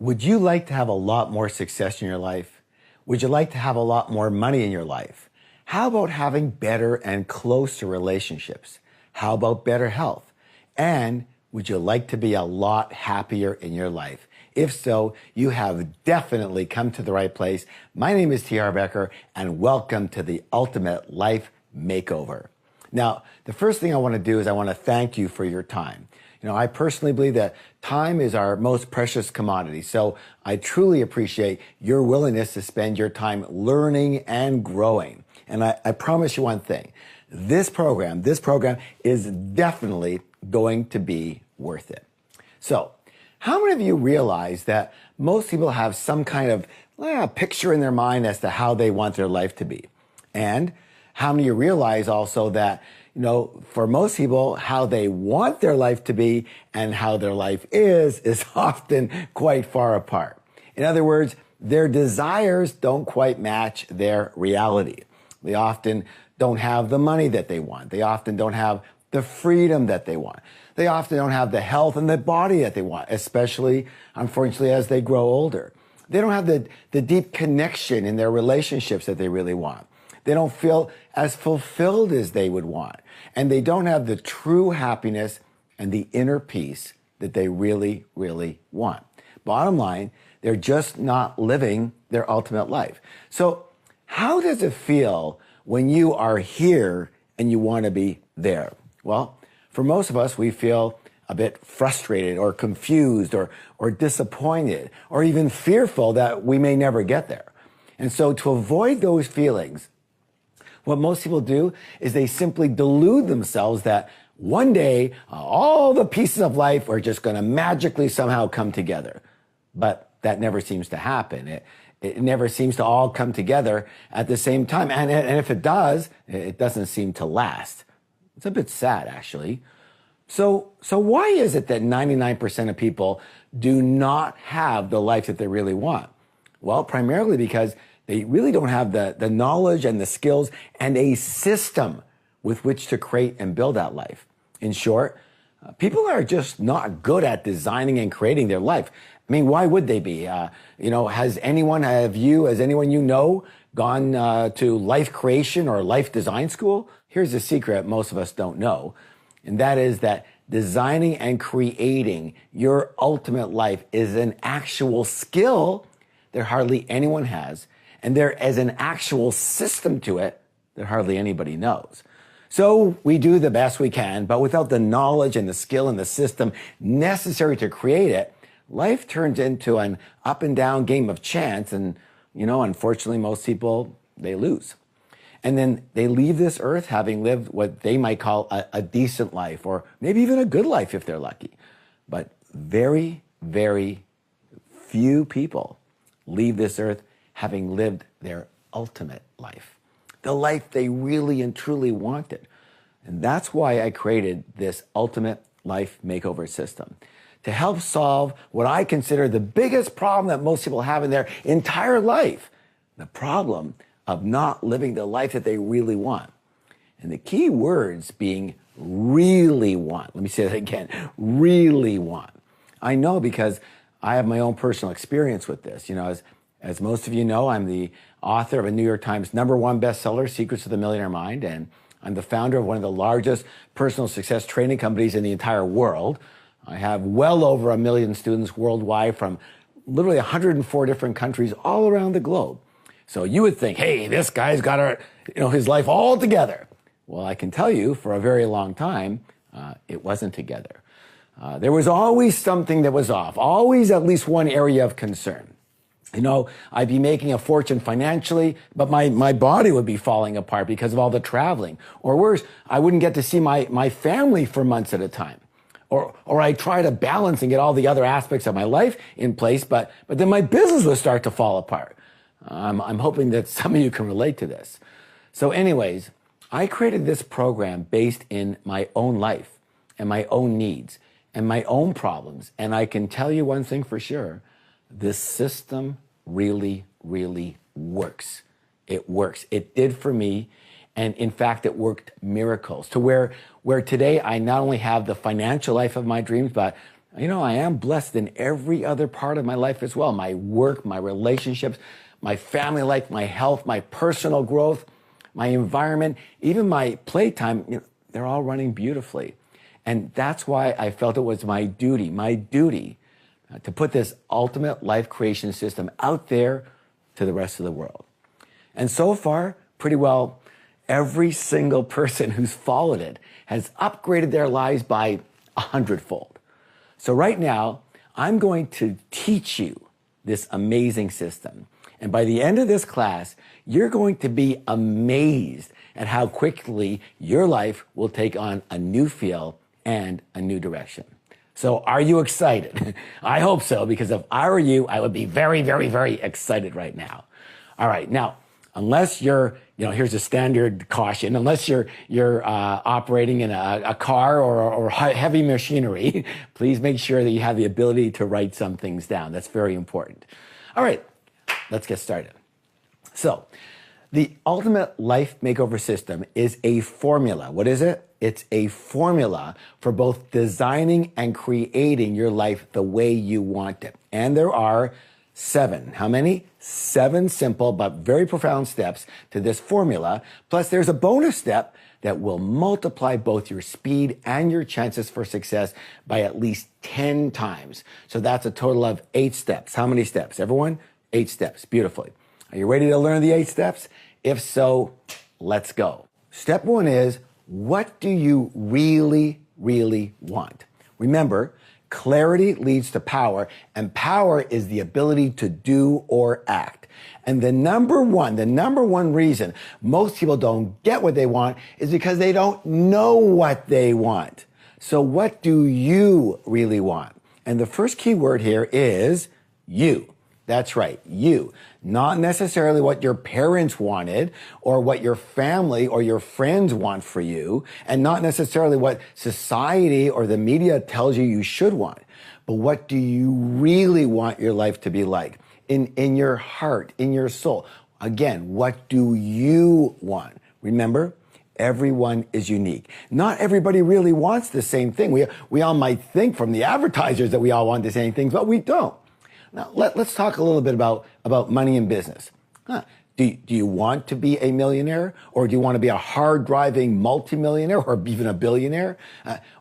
Would you like to have a lot more success in your life? Would you like to have a lot more money in your life? How about having better and closer relationships? How about better health? And would you like to be a lot happier in your life? If so, you have definitely come to the right place. My name is T.R. Becker, and welcome to the Ultimate Life Makeover. Now, the first thing I want to do is I want to thank you for your time. I personally believe that time is our most precious commodity. So I truly appreciate your willingness to spend your time learning and growing. And I promise you one thing, this program is definitely going to be worth it. So how many of you realize that most people have some kind of picture in their mind as to how they want their life to be? And how many of you realize also that for most people, how they want their life to be and how their life is often quite far apart. In other words, their desires don't quite match their reality. They often don't have the money that they want. They often don't have the freedom that they want. They often don't have the health and the body that they want, especially, unfortunately, as they grow older. They don't have the deep connection in their relationships that they really want. They don't feel as fulfilled as they would want. And they don't have the true happiness and the inner peace that they really, really want. Bottom line, they're just not living their ultimate life. So how does it feel when you are here and you want to be there? Well, for most of us, we feel a bit frustrated or confused or disappointed or even fearful that we may never get there. And so to avoid those feelings, what most people do is they simply delude themselves that one day all the pieces of life are just going to magically somehow come together. But that never seems to happen. It never seems to all come together at the same time. And if it does, it doesn't seem to last. It's a bit sad, actually. So why is it that 99% of people do not have the life that they really want? Well, primarily because they really don't have the knowledge and the skills and a system with which to create and build that life. In short, people are just not good at designing and creating their life. I mean, why would they be? Has anyone you know gone to life creation or life design school? Here's a secret most of us don't know, and that is that designing and creating your ultimate life is an actual skill that hardly anyone has. And there is an actual system to it that hardly anybody knows. So we do the best we can, but without the knowledge and the skill and the system necessary to create it, life turns into an up and down game of chance. And, unfortunately, most people, they lose. And then they leave this earth having lived what they might call a decent life, or maybe even a good life if they're lucky. But very, very few people leave this earth having lived their ultimate life, the life they really and truly wanted. And that's why I created this Ultimate Life Makeover System, to help solve what I consider the biggest problem that most people have in their entire life, the problem of not living the life that they really want. And the key words being really want. Let me say that again, really want. I know because I have my own personal experience with this. As most of you know, I'm the author of a New York Times #1 bestseller, Secrets of the Millionaire Mind, and I'm the founder of one of the largest personal success training companies in the entire world. I have well over 1 million students worldwide from literally 104 different countries all around the globe. So you would think, hey, this guy's got his life all together. Well, I can tell you for a very long time, it wasn't together. There was always something that was off, always at least one area of concern. I'd be making a fortune financially, but my body would be falling apart because of all the traveling. Or worse, I wouldn't get to see my family for months at a time. Or I'd try to balance and get all the other aspects of my life in place, but then my business would start to fall apart. I'm hoping that some of you can relate to this. So anyways, I created this program based in my own life and my own needs and my own problems. And I can tell you one thing for sure. This system really, really works. It works. It did for me. And in fact, it worked miracles to where today I not only have the financial life of my dreams, but I am blessed in every other part of my life as well. My work, my relationships, my family life, my health, my personal growth, my environment, even my playtime, they're all running beautifully. And that's why I felt it was my duty to put this ultimate life creation system out there to the rest of the world. And so far, pretty well, every single person who's followed it has upgraded their lives by 100-fold. So right now, I'm going to teach you this amazing system. And by the end of this class, you're going to be amazed at how quickly your life will take on a new feel and a new direction. So are you excited? I hope so, because if I were you, I would be very, very, very excited right now. All right, now, unless you're, here's a standard caution, unless you're operating in a car or heavy machinery, please make sure that you have the ability to write some things down. That's very important. All right, let's get started. So, the Ultimate Life Makeover System is a formula. What is it? It's a formula for both designing and creating your life the way you want it. And there are 7. How many? 7 simple but very profound steps to this formula. Plus, there's a bonus step that will multiply both your speed and your chances for success by at least 10 times. So that's a total of 8 steps. How many steps? Everyone? 8 steps. Beautifully. Are you ready to learn the 8 steps? If so, let's go. Step 1 is, what do you really, really want? Remember, clarity leads to power, and power is the ability to do or act. And the number one reason most people don't get what they want is because they don't know what they want. So what do you really want? And the first key word here is you. That's right, you. Not necessarily what your parents wanted or what your family or your friends want for you, and not necessarily what society or the media tells you you should want. But what do you really want your life to be like? In your heart, in your soul. Again, what do you want? Remember, everyone is unique. Not everybody really wants the same thing. We all might think from the advertisers that we all want the same things, but we don't. Now, let's talk a little bit about money and business. Do you want to be a millionaire, or do you want to be a hard-driving multimillionaire, or even a billionaire?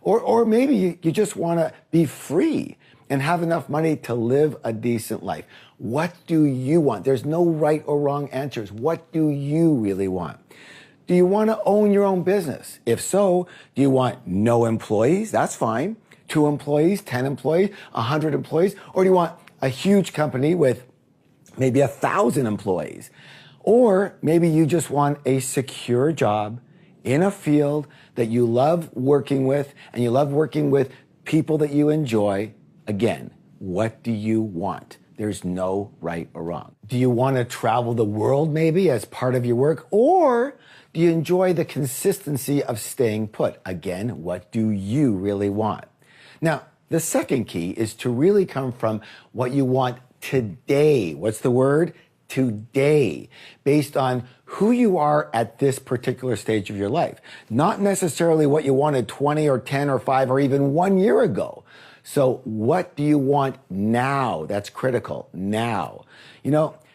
Or maybe you just want to be free and have enough money to live a decent life. What do you want? There's no right or wrong answers. What do you really want? Do you want to own your own business? If so, do you want no employees? That's fine. 2 employees, 10 employees, 100 employees, or do you want a huge company with maybe 1,000 employees? Or maybe you just want a secure job in a field that you love working with, and you love working with people that you enjoy. Again, what do you want? There's no right or wrong. Do you want to travel the world maybe as part of your work? Or do you enjoy the consistency of staying put? Again, what do you really want? Now, the second key is to really come from what you want today. What's the word? Today. Based on who you are at this particular stage of your life. Not necessarily what you wanted 20 or 10 or 5 or even 1 year ago. So what do you want now? That's critical. Now.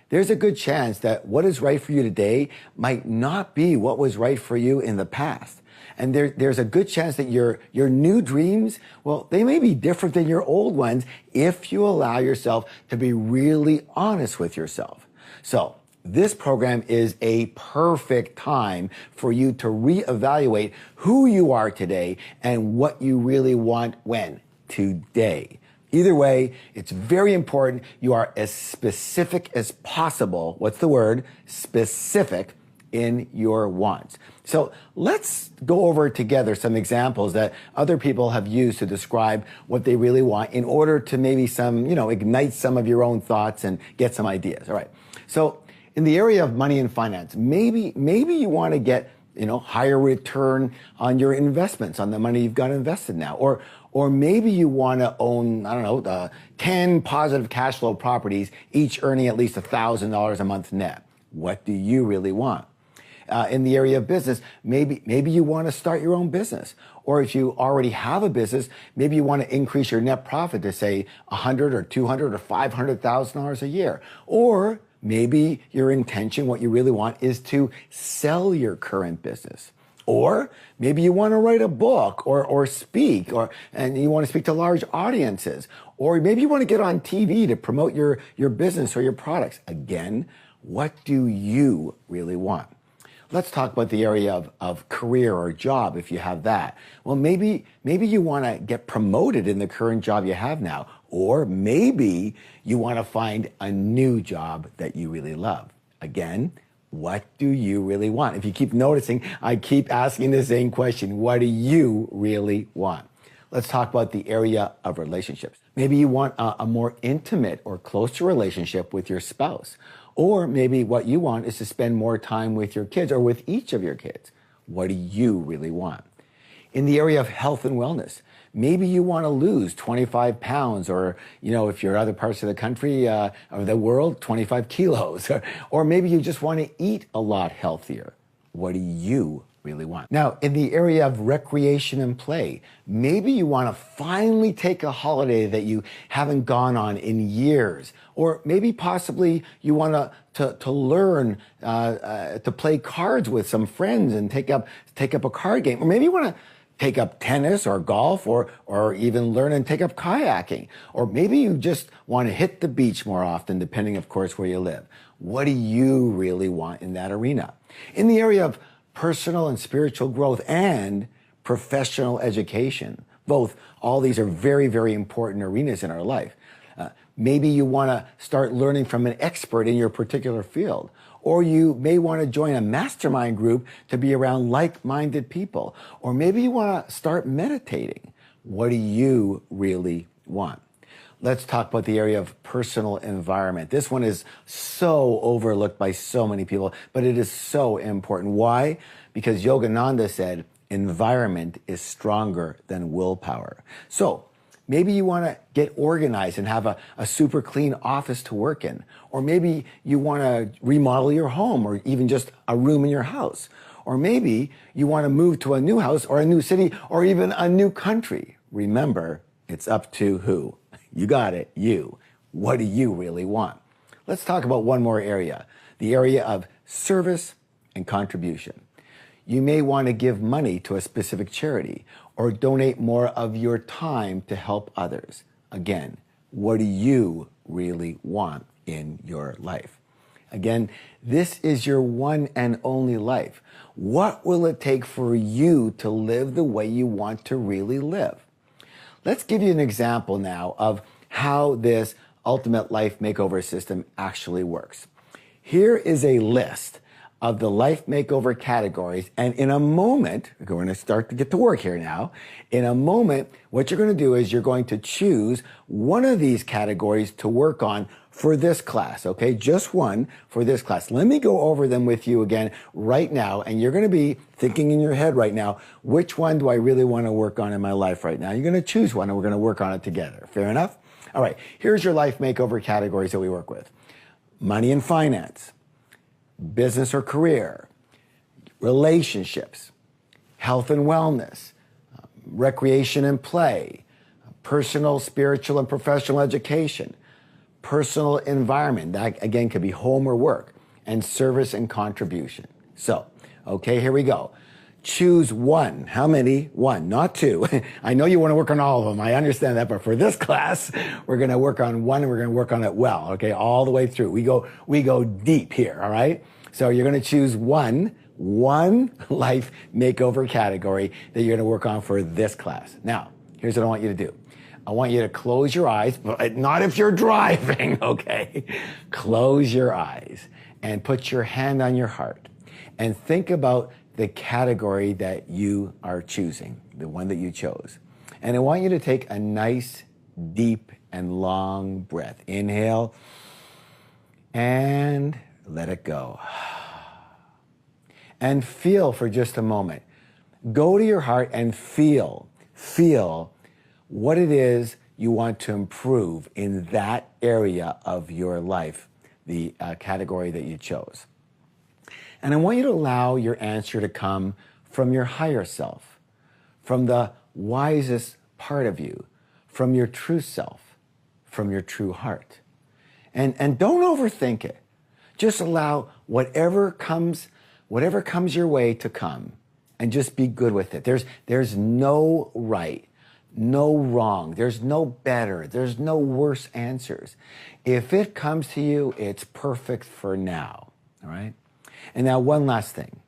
There's a good chance that what is right for you today might not be what was right for you in the past. And there's a good chance that your new dreams, well, they may be different than your old ones if you allow yourself to be really honest with yourself. So this program is a perfect time for you to reevaluate who you are today and what you really want when? Today. Either way, it's very important you are as specific as possible. What's the word? Specific in your wants. So let's go over together some examples that other people have used to describe what they really want in order to maybe ignite some of your own thoughts and get some ideas. All right. So in the area of money and finance, maybe you want to get, higher return on your investments, on the money you've got invested now. Or maybe you want to own, 10 positive cash flow properties, each earning at least $1,000 a month net. What do you really want? in the area of business, maybe you want to start your own business. Or if you already have a business, maybe you want to increase your net profit to say $100 or $200 or $500,000 a year. Or maybe your intention, what you really want, is to sell your current business. Or maybe you want to write a book or speak, and you want to speak to large audiences. Or maybe you want to get on TV to promote your business or your products. Again, what do you really want? Let's talk about the area of career or job if you have that. Well, maybe you want to get promoted in the current job you have now. Or maybe you want to find a new job that you really love. Again, what do you really want? If you keep noticing, I keep asking the same question. What do you really want? Let's talk about the area of relationships. Maybe you want a more intimate or closer relationship with your spouse. Or maybe what you want is to spend more time with your kids or with each of your kids. What do you really want? In the area of health and wellness, maybe you want to lose 25 pounds or, if you're in other parts of the country or the world, 25 kilos. Or maybe you just want to eat a lot healthier. What do you really want? Now, in the area of recreation and play, maybe you want to finally take a holiday that you haven't gone on in years. Or maybe possibly you want to learn to play cards with some friends and take up a card game. Or maybe you want to take up tennis or golf or even learn and take up kayaking. Or maybe you just want to hit the beach more often, depending, of course, where you live. What do you really want in that arena? In the area of personal and spiritual growth and professional education, all these are very, very important arenas in our life. Maybe you want to start learning from an expert in your particular field. Or you may want to join a mastermind group to be around like-minded people. Or maybe you want to start meditating. What do you really want? Let's talk about the area of personal environment. This one is so overlooked by so many people, but it is so important. Why? Because Yogananda said, environment is stronger than willpower. So maybe you want to get organized and have a super clean office to work in. Or maybe you want to remodel your home or even just a room in your house. Or maybe you want to move to a new house or a new city or even a new country. Remember, it's up to who? You got it, you. What do you really want? Let's talk about one more area, the area of service and contribution. You may want to give money to a specific charity or donate more of your time to help others. Again, what do you really want in your life? Again, this is your one and only life. What will it take for you to live the way you want to really live? Let's give you an example now of how this Ultimate Life Makeover System actually works. Here is a list of the life makeover categories. And in a moment, we're going to start to get to work here now. In a moment, what you're going to do is you're going to choose one of these categories to work on for this class, okay? Just one for this class. Let me go over them with you again right now. And you're going to be thinking in your head right now, which one do I really want to work on in my life right now? You're going to choose one and we're going to work on it together. Fair enough? All right, here's your life makeover categories that we work with. Money and finance, business or career, relationships, health and wellness, recreation and play, personal, spiritual, and professional education, personal environment, that again could be home or work, and service and contribution. So, okay, here we go. Choose one. How many? One, not two. I know you want to work on all of them. I understand that, but for this class, we're going to work on one and we're going to work on it well, okay, all the way through. We go deep here, all right? So you're going to choose one life makeover category that you're going to work on for this class. Now, here's what I want you to do. I want you to close your eyes, but not if you're driving, okay? Close your eyes and put your hand on your heart and think about the category that you are choosing, the one that you chose. And I want you to take a nice, deep, and long breath. Inhale and let it go. And feel for just a moment. Go to your heart and feel what it is you want to improve in that area of your life, the category that you chose. And I want you to allow your answer to come from your higher self, from the wisest part of you, from your true self, from your true heart. And don't overthink it. Just allow whatever comes your way to come, and just be good with it. There's no right, no wrong. There's no better. There's no worse answers. If it comes to you, it's perfect for now. All right? And now one last thing.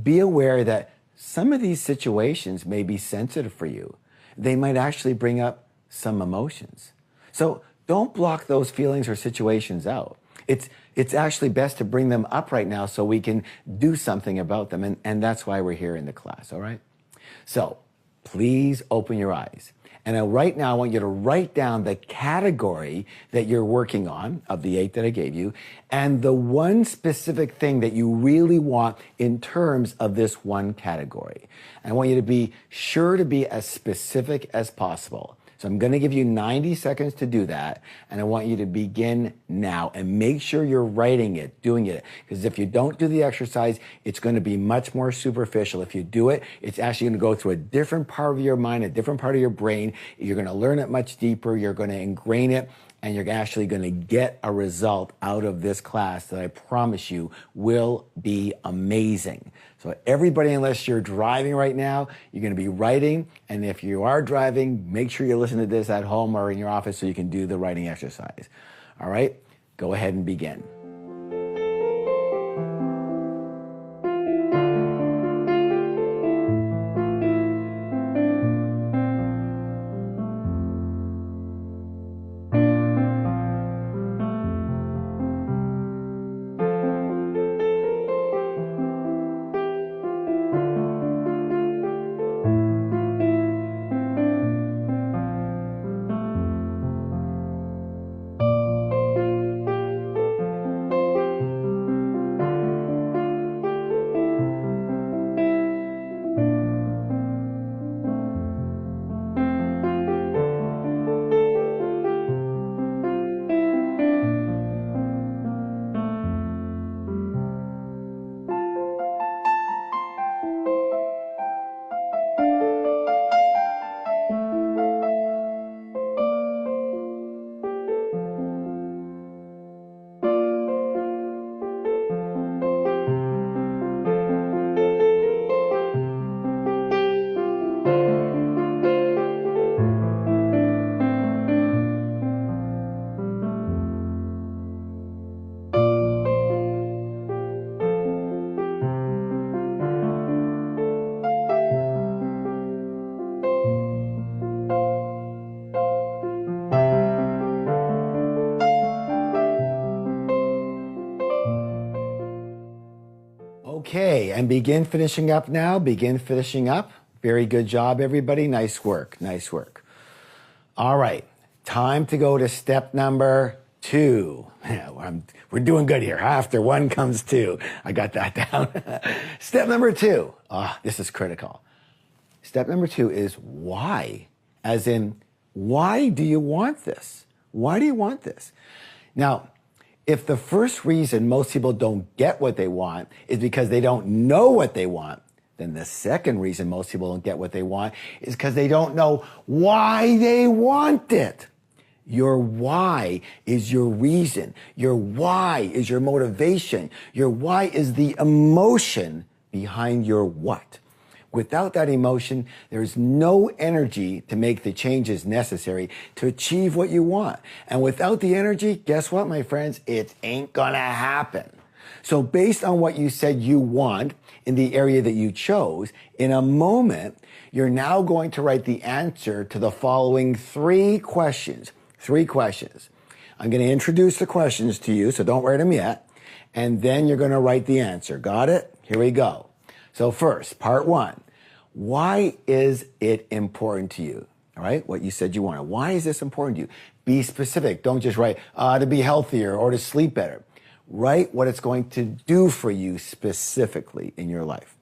Be aware that some of these situations may be sensitive for you. They might actually bring up some emotions. So don't block those feelings or situations out. It's actually best to bring them up right now so we can do something about them. And that's why we're here in the class, all right? So please open your eyes. And right now, I want you to write down the category that you're working on of the 8 that I gave you, and the one specific thing that you really want in terms of this one category. I want you to be sure to be as specific as possible. So I'm going to give you 90 seconds to do that, and I want you to begin now, and make sure you're writing it, doing it, because if you don't do the exercise, it's going to be much more superficial. If you do it, it's actually going to go through a different part of your mind, a different part of your brain. You're going to learn it much deeper. You're going to ingrain it, and you're actually going to get a result out of this class that I promise you will be amazing. So everybody, unless you're driving right now, you're going to be writing. And if you are driving, make sure you listen to this at home or in your office so you can do the writing exercise. All right, go ahead and begin. Okay, and begin finishing up now. Begin finishing up. Very good job, everybody. Nice work. Nice work. All right, time to go to step number 2. Yeah, we're doing good here. After 1 comes 2. I got that down. Step number 2. This is critical. Step number 2 is why. As in, why do you want this? Why do you want this? Now, if the first reason most people don't get what they want is because they don't know what they want, then the second reason most people don't get what they want is because they don't know why they want it. Your why is your reason. Your why is your motivation. Your why is the emotion behind your what. Without that emotion, there's no energy to make the changes necessary to achieve what you want. And without the energy, guess what, my friends? It ain't gonna happen. So based on what you said you want in the area that you chose, in a moment, you're now going to write the answer to the following 3 questions. 3 questions. I'm gonna introduce the questions to you, so don't write them yet. And then you're gonna write the answer. Got it? Here we go. So first, part 1. Why is it important to you? All right, what you said you wanted. Why is this important to you? Be specific. Don't just write to be healthier or to sleep better. Write what it's going to do for you specifically in your life.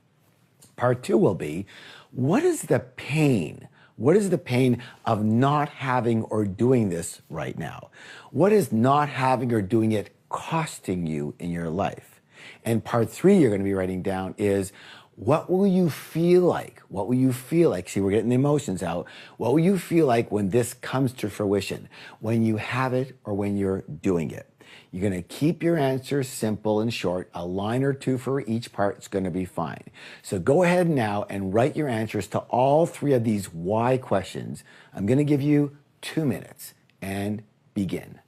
Part 2 will be, what is the pain? What is the pain of not having or doing this right now? What is not having or doing it costing you in your life? And part 3 you're going to be writing down is, what will you feel like? What will you feel like? See, we're getting the emotions out. What will you feel like when this comes to fruition? When you have it or when you're doing it? You're going to keep your answers simple and short. A line or 2 for each part is going to be fine. So go ahead now and write your answers to all 3 of these why questions. I'm going to give you 2 minutes and begin.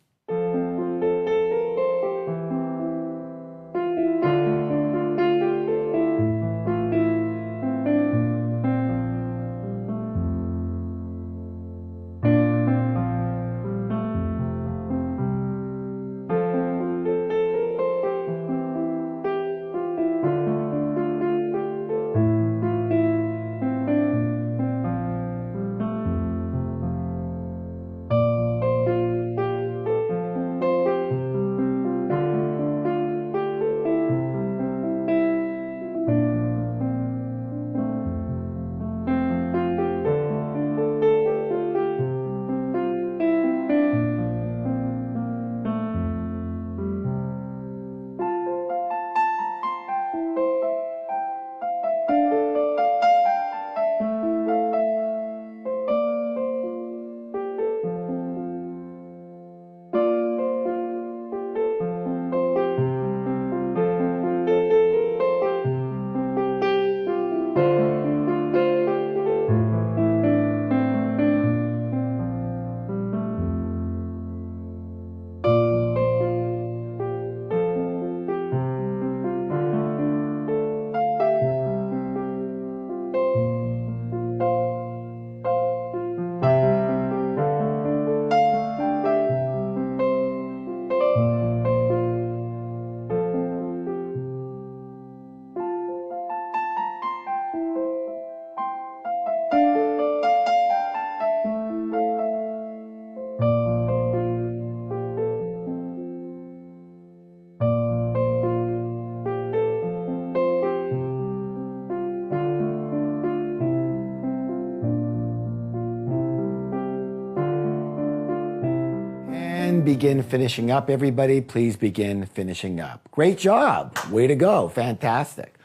And begin finishing up, everybody. Please begin finishing up. Great job. Way to go. Fantastic.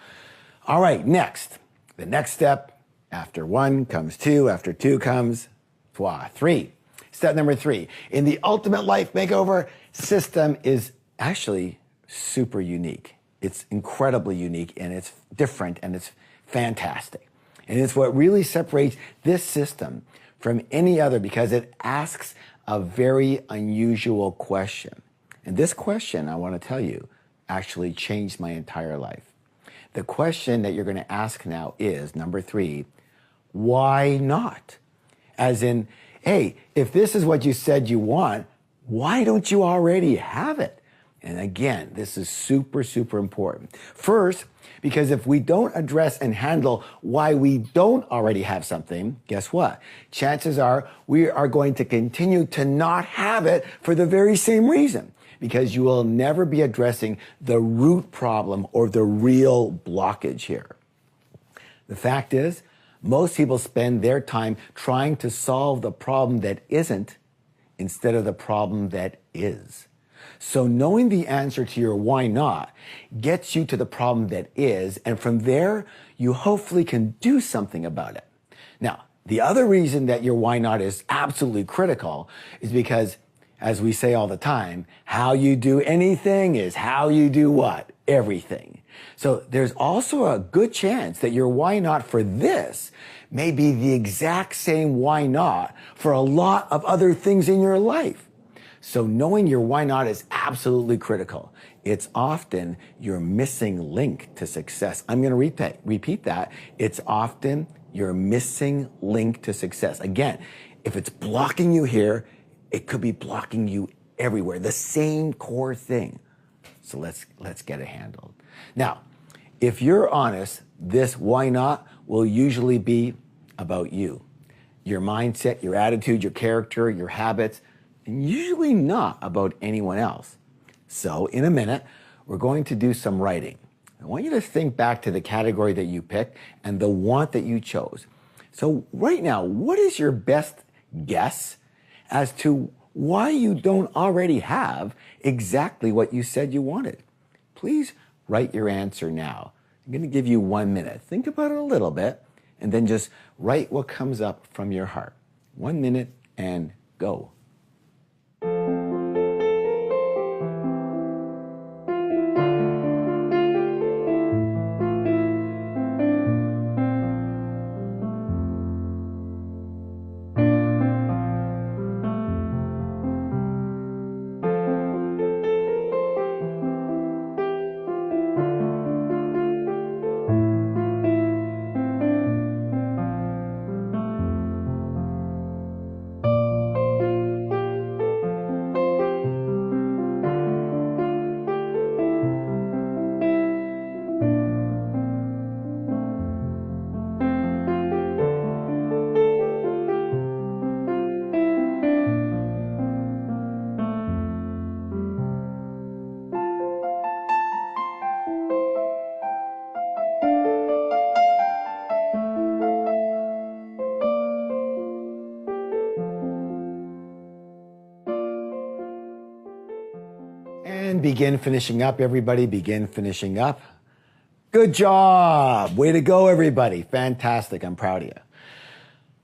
All right, next. The next step, after 1 comes 2, after 2 comes 3. Step number 3. In the Ultimate Life Makeover system is actually super unique. It's incredibly unique, and it's different, and it's fantastic. And it's what really separates this system from any other, because it asks a very unusual question. And this question, I want to tell you, actually changed my entire life. The question that you're going to ask now is, number 3, why not? As in, hey, if this is what you said you want, why don't you already have it? And again, this is super, super important. First, because if we don't address and handle why we don't already have something, guess what? Chances are we are going to continue to not have it for the very same reason, because you will never be addressing the root problem or the real blockage here. The fact is, most people spend their time trying to solve the problem that isn't instead of the problem that is. So knowing the answer to your why not gets you to the problem that is, and from there, you hopefully can do something about it. Now, the other reason that your why not is absolutely critical is because, as we say all the time, how you do anything is how you do what? Everything. So there's also a good chance that your why not for this may be the exact same why not for a lot of other things in your life. So knowing your why not is absolutely critical. It's often your missing link to success. I'm going to repeat that. It's often your missing link to success. Again, if it's blocking you here, it could be blocking you everywhere. The same core thing. So let's get it handled. Now, if you're honest, this why not will usually be about you. Your mindset, your attitude, your character, your habits, and usually not about anyone else. So in a minute, we're going to do some writing. I want you to think back to the category that you picked and the want that you chose. So right now, what is your best guess as to why you don't already have exactly what you said you wanted? Please write your answer now. I'm going to give you 1 minute. Think about it a little bit, and then just write what comes up from your heart. 1 minute and go. And begin finishing up, everybody. Begin finishing up. Good job. Way to go, everybody. Fantastic. I'm proud of you.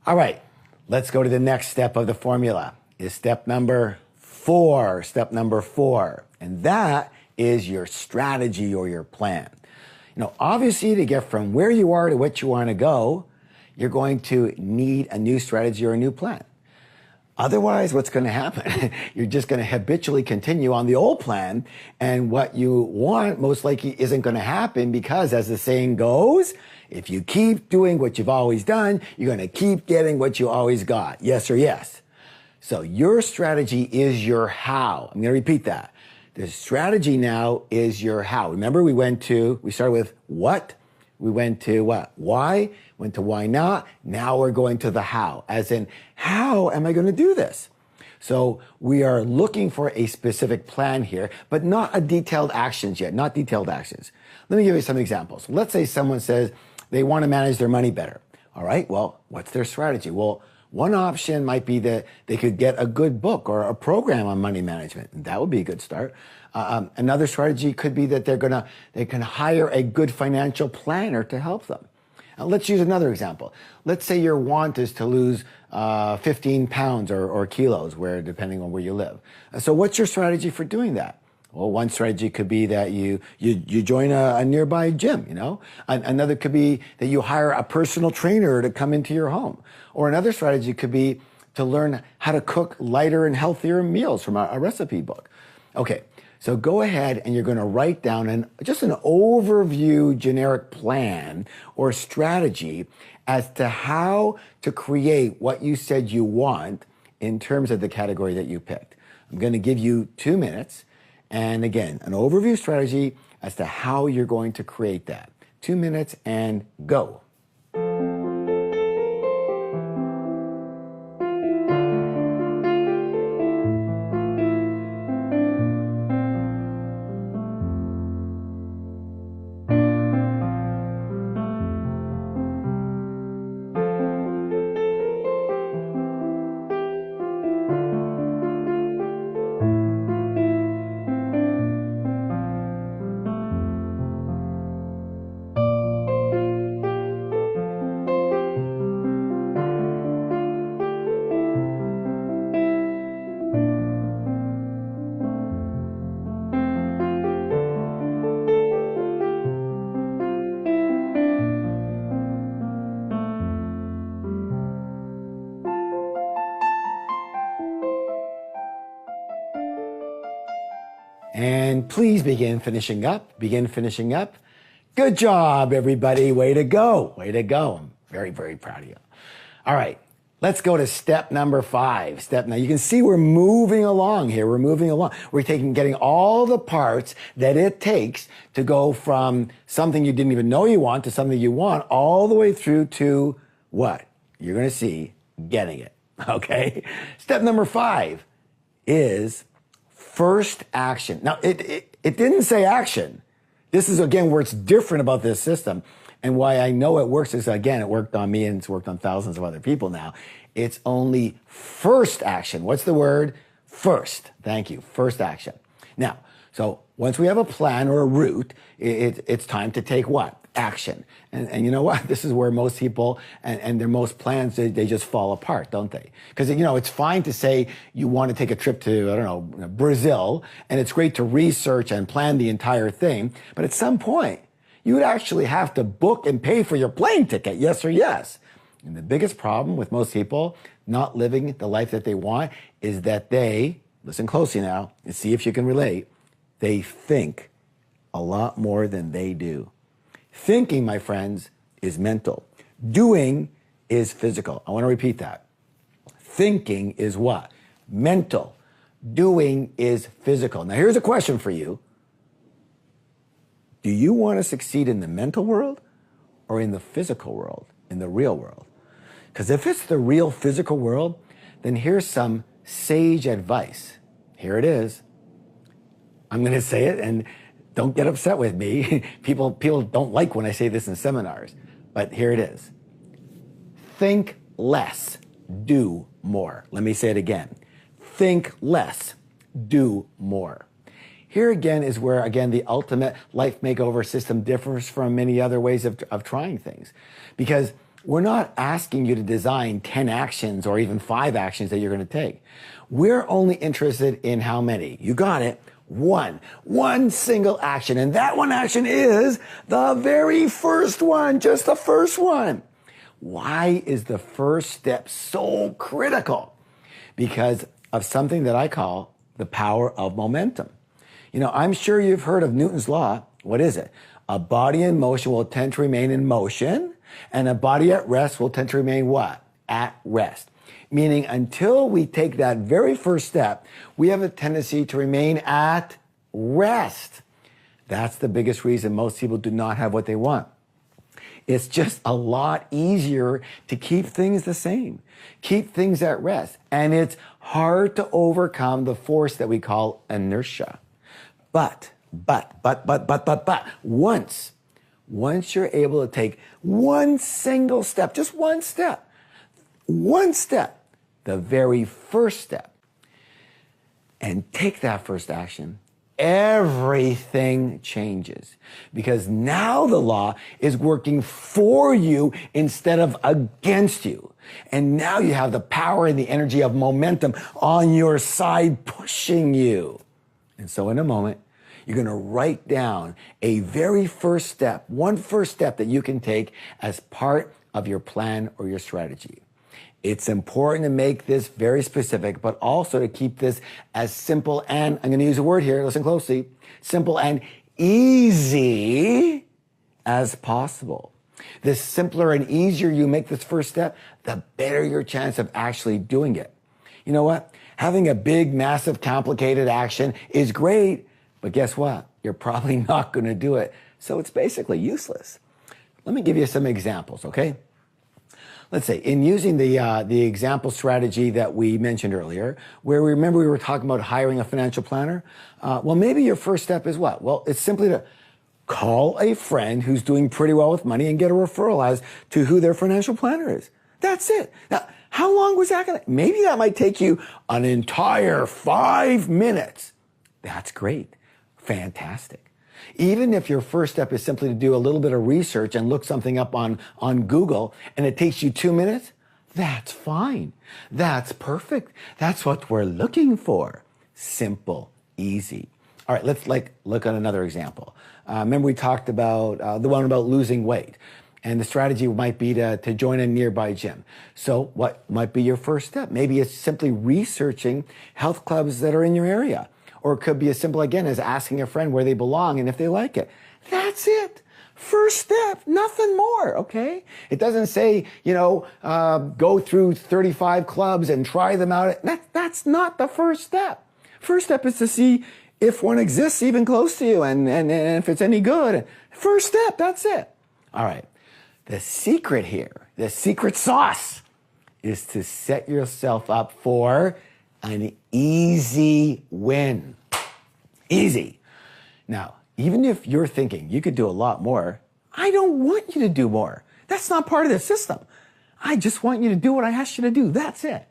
All right. Let's go to the next step of the formula. Is step number 4. Step number 4. And that is your strategy or your plan. Obviously, to get from where you are to what you want to go, you're going to need a new strategy or a new plan. Otherwise, what's going to happen? You're just going to habitually continue on the old plan, and what you want most likely isn't going to happen because, as the saying goes, if you keep doing what you've always done, you're going to keep getting what you always got. Yes or yes? So your strategy is your how. I'm going to repeat that. The strategy now is your how. Remember, we started with what? We went to what? Why? Went to why not? Now we're going to the how, as in, how am I going to do this? So we are looking for a specific plan here, but not a detailed actions yet, not detailed actions. Let me give you some examples. Let's say someone says they want to manage their money better. All right, well, what's their strategy? Well, one option might be that they could get a good book or a program on money management. That would be a good start. Another strategy could be that they can hire a good financial planner to help them. Let's use another example. Let's say your want is to lose 15 pounds or kilos, depending on where you live. So what's your strategy for doing that? Well, one strategy could be that you join a nearby gym, Another could be that you hire a personal trainer to come into your home. Or another strategy could be to learn how to cook lighter and healthier meals from a recipe book. Okay, so go ahead and you're going to write down just an overview generic plan or strategy as to how to create what you said you want in terms of the category that you picked. I'm going to give you 2 minutes. And again, an overview strategy as to how you're going to create that. 2 minutes and go. And please begin finishing up. Begin finishing up. Good job, everybody. Way to go. Way to go. I'm very, very proud of you. All right. Let's go to step number 5. Now you can see we're moving along here. We're moving along. We're getting all the parts that it takes to go from something you didn't even know you want to something you want all the way through to what? You're going to see getting it. Okay. Step number 5 is first action. Now, it didn't say action. This is, again, where it's different about this system. And why I know it works is, again, it worked on me and it's worked on thousands of other people now. It's only first action. What's the word? First. Thank you. First action. Now, so once we have a plan or a route, it's time to take what? Action. And you know what? This is where most people and their most plans, they just fall apart, don't they? Because, it's fine to say you want to take a trip to, I don't know, Brazil, and it's great to research and plan the entire thing. But at some point, you would actually have to book and pay for your plane ticket, yes or yes. And the biggest problem with most people not living the life that they want is that they, listen closely now and see if you can relate, they think a lot more than they do. Thinking, my friends, is mental. Doing is physical. I want to repeat that. Thinking is what? Mental. Doing is physical. Now, here's a question for you. Do you want to succeed in the mental world or in the physical world, in the real world? Because if it's the real physical world, then here's some sage advice. Here it is. I'm going to say it, and don't get upset with me. People don't like when I say this in seminars, but here it is. Think less, do more. Let me say it again. Think less, do more. Here again is where, again, the ultimate life makeover system differs from many other ways of trying things. Because we're not asking you to design 10 actions or even 5 actions that you're going to take. We're only interested in how many? You got it. One single action. And that one action is the very first one, just the first one. Why is the first step so critical? Because of something that I call the power of momentum. I'm sure you've heard of Newton's law. What is it? A body in motion will tend to remain in motion, and a body at rest will tend to remain what? At rest. Meaning until we take that very first step, we have a tendency to remain at rest. That's the biggest reason most people do not have what they want. It's just a lot easier to keep things the same, keep things at rest. And it's hard to overcome the force that we call inertia. But, once you're able to take one single step, just one step, the very first step, and take that first action, everything changes. Because now the law is working for you instead of against you. And now you have the power and the energy of momentum on your side pushing you. And so in a moment, you're going to write down a very first step, one first step that you can take as part of your plan or your strategy. It's important to make this very specific, but also to keep this as simple and, I'm going to use a word here, listen closely, simple and easy as possible. The simpler and easier you make this first step, the better your chance of actually doing it. You know what? Having a big, massive, complicated action is great, but guess what? You're probably not going to do it. So it's basically useless. Let me give you some examples, okay? Let's say in using the example strategy that we mentioned earlier, where we were talking about hiring a financial planner. Well, maybe your first step is what? Well, it's simply to call a friend who's doing pretty well with money and get a referral as to who their financial planner is. That's it. Now, how long was that going to? Maybe that might take you an entire 5 minutes. That's great. Fantastic. Even if your first step is simply to do a little bit of research and look something up on Google and it takes you 2 minutes, that's fine. That's perfect. That's what we're looking for. Simple, easy. All right, let's look at another example. Remember we talked about the one about losing weight. And the strategy might be to join a nearby gym. So what might be your first step? Maybe it's simply researching health clubs that are in your area. Or it could be as simple, again, as asking a friend where they belong and if they like it. That's it. First step, nothing more, okay? It doesn't say, go through 35 clubs and try them out. That's not the first step. First step is to see if one exists even close to you and if it's any good. First step, that's it. All right. The secret here, the secret sauce, is to set yourself up for an easy win. Easy. Now, even if you're thinking you could do a lot more, I don't want you to do more. That's not part of the system. I just want you to do what I asked you to do. That's it.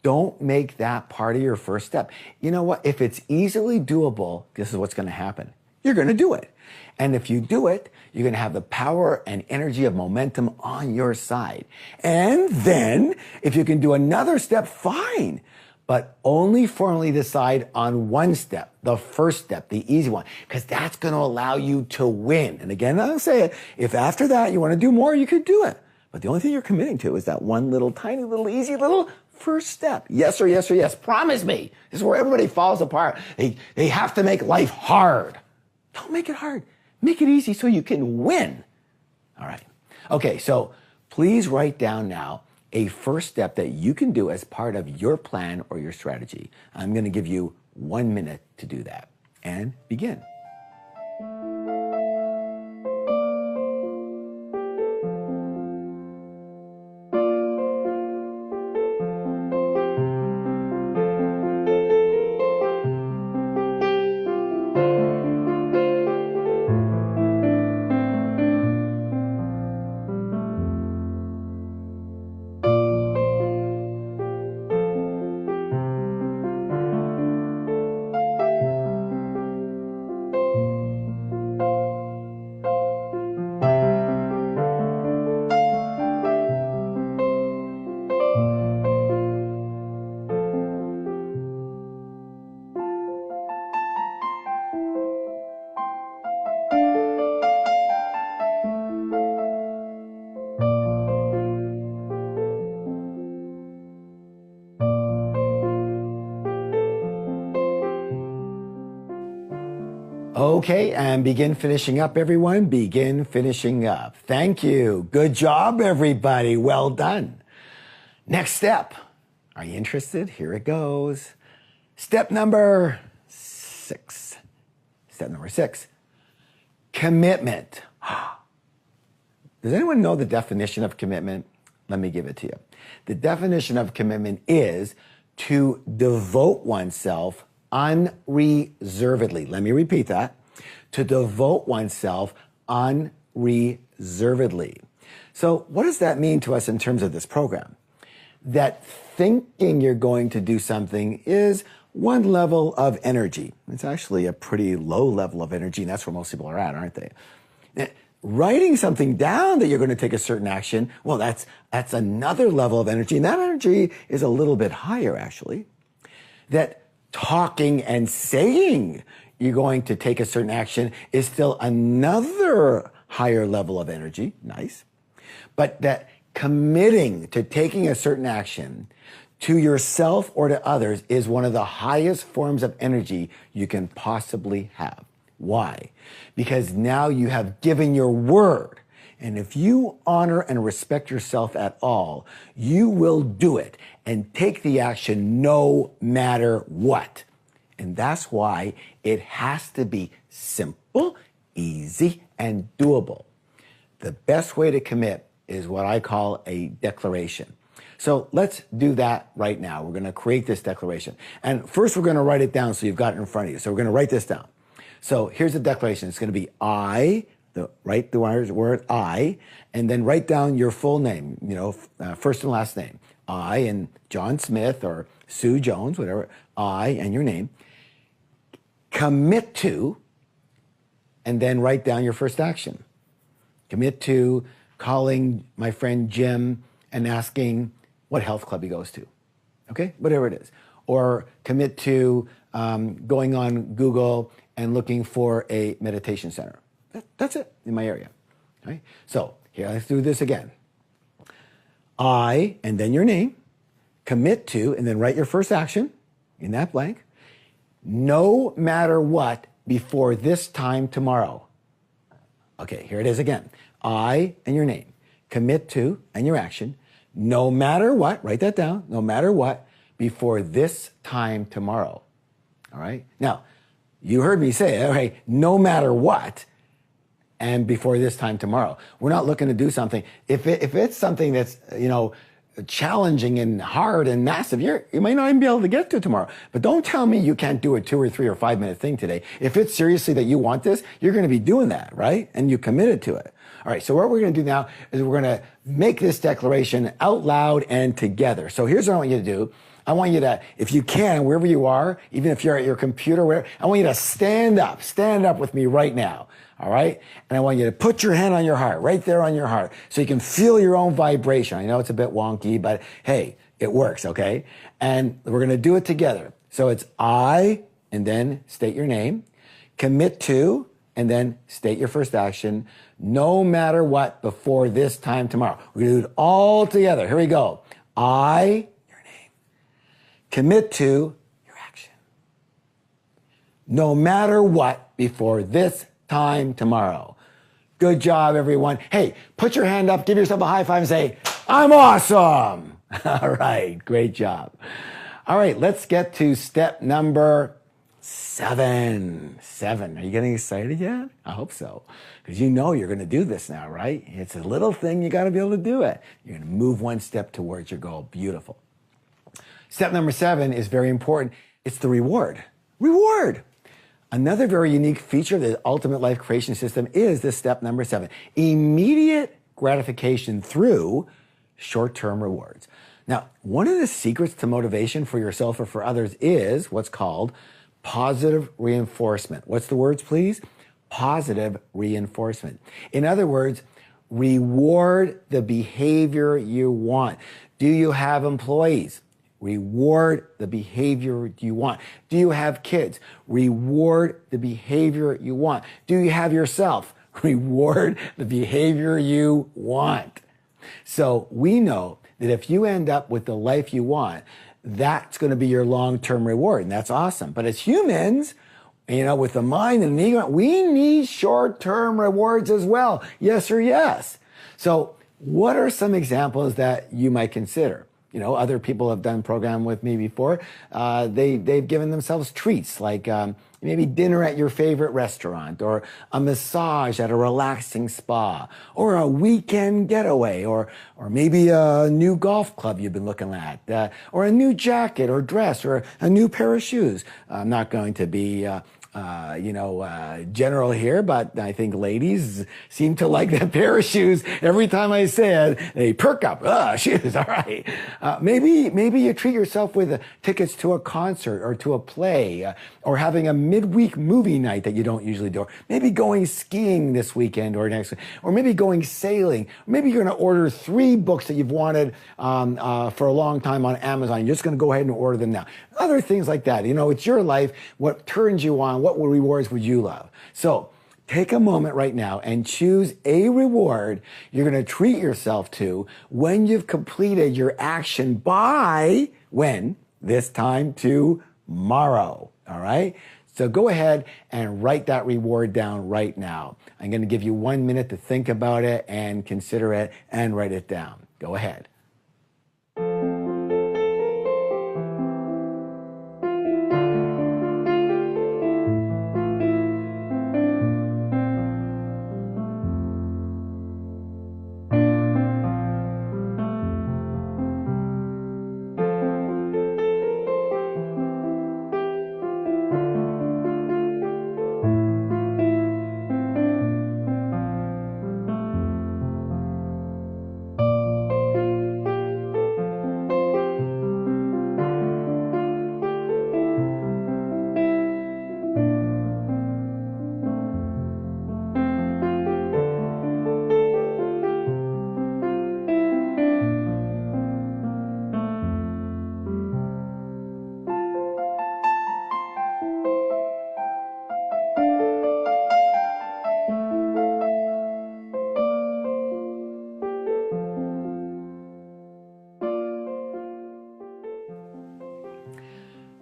Don't make that part of your first step. You know what? If it's easily doable, this is what's going to happen. You're going to do it. And if you do it, you're going to have the power and energy of momentum on your side. And then if you can do another step, fine. But only formally decide on one step, the first step, the easy one, because that's going to allow you to win. And again, I'll say it, if after that you want to do more, you could do it. But the only thing you're committing to is that one little, tiny little, easy little first step. Yes or yes or yes. Promise me. This is where everybody falls apart. They have to make life hard. Don't make it hard. Make it easy so you can win. All right. Okay, so please write down now a first step that you can do as part of your plan or your strategy. I'm going to give you 1 minute to do that. And begin. Okay, and begin finishing up, everyone. Begin finishing up. Thank you. Good job, everybody. Well done. Next step. Are you interested? Here it goes. Step number 6. Step number 6. Commitment. Does anyone know the definition of commitment? Let me give it to you. The definition of commitment is to devote oneself unreservedly. Let me repeat that. To devote oneself unreservedly. So what does that mean to us in terms of this program? That thinking you're going to do something is one level of energy. It's actually a pretty low level of energy, and that's where most people are at, aren't they? Writing something down that you're going to take a certain action, well, that's another level of energy, and that energy is a little bit higher, actually. That talking and saying you're going to take a certain action is still another higher level of energy. Nice. But that committing to taking a certain action to yourself or to others is one of the highest forms of energy you can possibly have. Why? Because now you have given your word. And if you honor and respect yourself at all, you will do it and take the action no matter what. And that's why it has to be simple, easy, and doable. The best way to commit is what I call a declaration. So let's do that right now. We're going to create this declaration. And first we're going to write it down so you've got it in front of you. So we're going to write this down. So here's the declaration. It's going to be write the word I, and then write down your full name, first and last name. I and John Smith or Sue Jones, whatever, I and your name. Commit to, and then write down your first action. Commit to calling my friend Jim and asking what health club he goes to. Okay, whatever it is. Or commit to going on Google and looking for a meditation center. That's it in my area. Right? So here, let's do this again. I, and then your name, commit to, and then write your first action in that blank, no matter what, before this time tomorrow. Okay, here it is again. I, and your name, commit to, and your action, no matter what, write that down, no matter what, before this time tomorrow. All right? Now, you heard me say, all right, no matter what, and before this time tomorrow. We're not looking to do something. If it's something that's, challenging and hard and massive, you might not even be able to get to tomorrow. But don't tell me you can't do a 2 or 3 or 5 minute thing today. If it's seriously that you want this, you're going to be doing that, right? And you committed to it. All right, so what we're going to do now is we're going to make this declaration out loud and together. So here's what I want you to do. I want you to, if you can, wherever you are, even if you're at your computer, wherever, I want you to stand up with me right now. All right. And I want you to put your hand on your heart, right there on your heart, so you can feel your own vibration. I know it's a bit wonky, but hey, it works. Okay. And we're going to do it together. So it's I, and then state your name, commit to, and then state your first action, no matter what, before this time tomorrow. We're going to do it all together. Here we go. I, your name, commit to your action, no matter what, before this time tomorrow. Good job, everyone. Hey, put your hand up, give yourself a high five and say, I'm awesome. All right, great job. All right, let's get to step number 7. Are you getting excited yet? I hope so, because you know you're going to do this now, right? It's a little thing. You got to be able to do it. You're going to move one step towards your goal. Beautiful. Step number 7 is very important. It's the reward. Reward. Another very unique feature of the Ultimate Life Creation System is this step number 7. Immediate gratification through short-term rewards. Now, one of the secrets to motivation for yourself or for others is what's called positive reinforcement. What's the words, please? Positive reinforcement. In other words, reward the behavior you want. Do you have employees? Reward the behavior you want. Do you have kids? Reward the behavior you want. Do you have yourself? Reward the behavior you want. So we know that if you end up with the life you want, that's going to be your long-term reward, and that's awesome. But as humans, with the mind and the ego, we need short-term rewards as well. Yes or yes. So what are some examples that you might consider? Other people have done program with me before. They've given themselves treats like maybe dinner at your favorite restaurant, or a massage at a relaxing spa, or a weekend getaway, or maybe a new golf club you've been looking at, or a new jacket or dress, or a new pair of shoes. I'm not going to be general here, but I think ladies seem to like that pair of shoes. Every time I say it, they perk up. Shoes, all right. Maybe you treat yourself with tickets to a concert or to a play, or having a midweek movie night that you don't usually do. Or maybe going skiing this weekend or next week, or maybe going sailing. Maybe you're going to order 3 books that you've wanted for a long time on Amazon. You're just going to go ahead and order them now. Other things like that. It's your life. What turns you on? What rewards would you love? So take a moment right now and choose a reward you're going to treat yourself to when you've completed your action by when? This time tomorrow. All right? So go ahead and write that reward down right now. I'm going to give you 1 minute to think about it and consider it and write it down. Go ahead.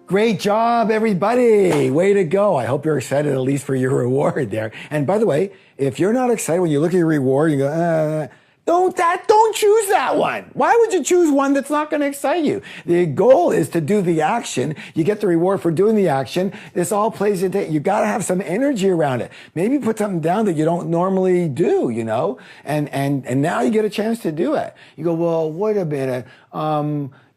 Great job, everybody. Way to go. I hope you're excited at least for your reward there. And by the way, if you're not excited when you look at your reward, you go, don't choose that one. Why would you choose one that's not going to excite you? The goal is to do the action. You get the reward for doing the action. This all plays into, you got to have some energy around it. Maybe put something down that you don't normally do, and now you get a chance to do it. You go, well, wait a minute.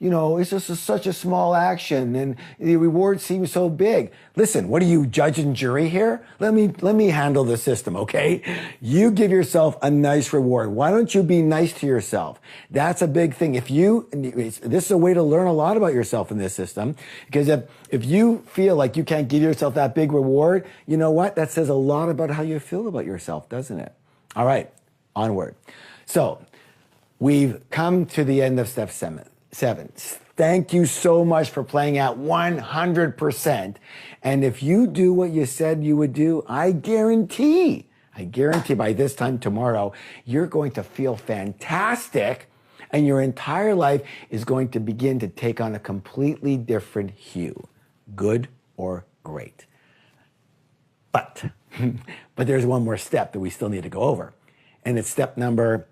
it's just such a small action and the reward seems so big. Listen, what are you, judge and jury here? Let me handle the system, okay? You give yourself a nice reward. Why don't you be nice to yourself? That's a big thing. This is a way to learn a lot about yourself in this system, because if you feel like you can't give yourself that big reward, you know what? That says a lot about how you feel about yourself, doesn't it? All right, onward. So we've come to the end of step seven. Thank you so much for playing at 100%. And if you do what you said you would do, I guarantee by this time tomorrow, you're going to feel fantastic and your entire life is going to begin to take on a completely different hue, good or great. But there's one more step that we still need to go over, and it's step number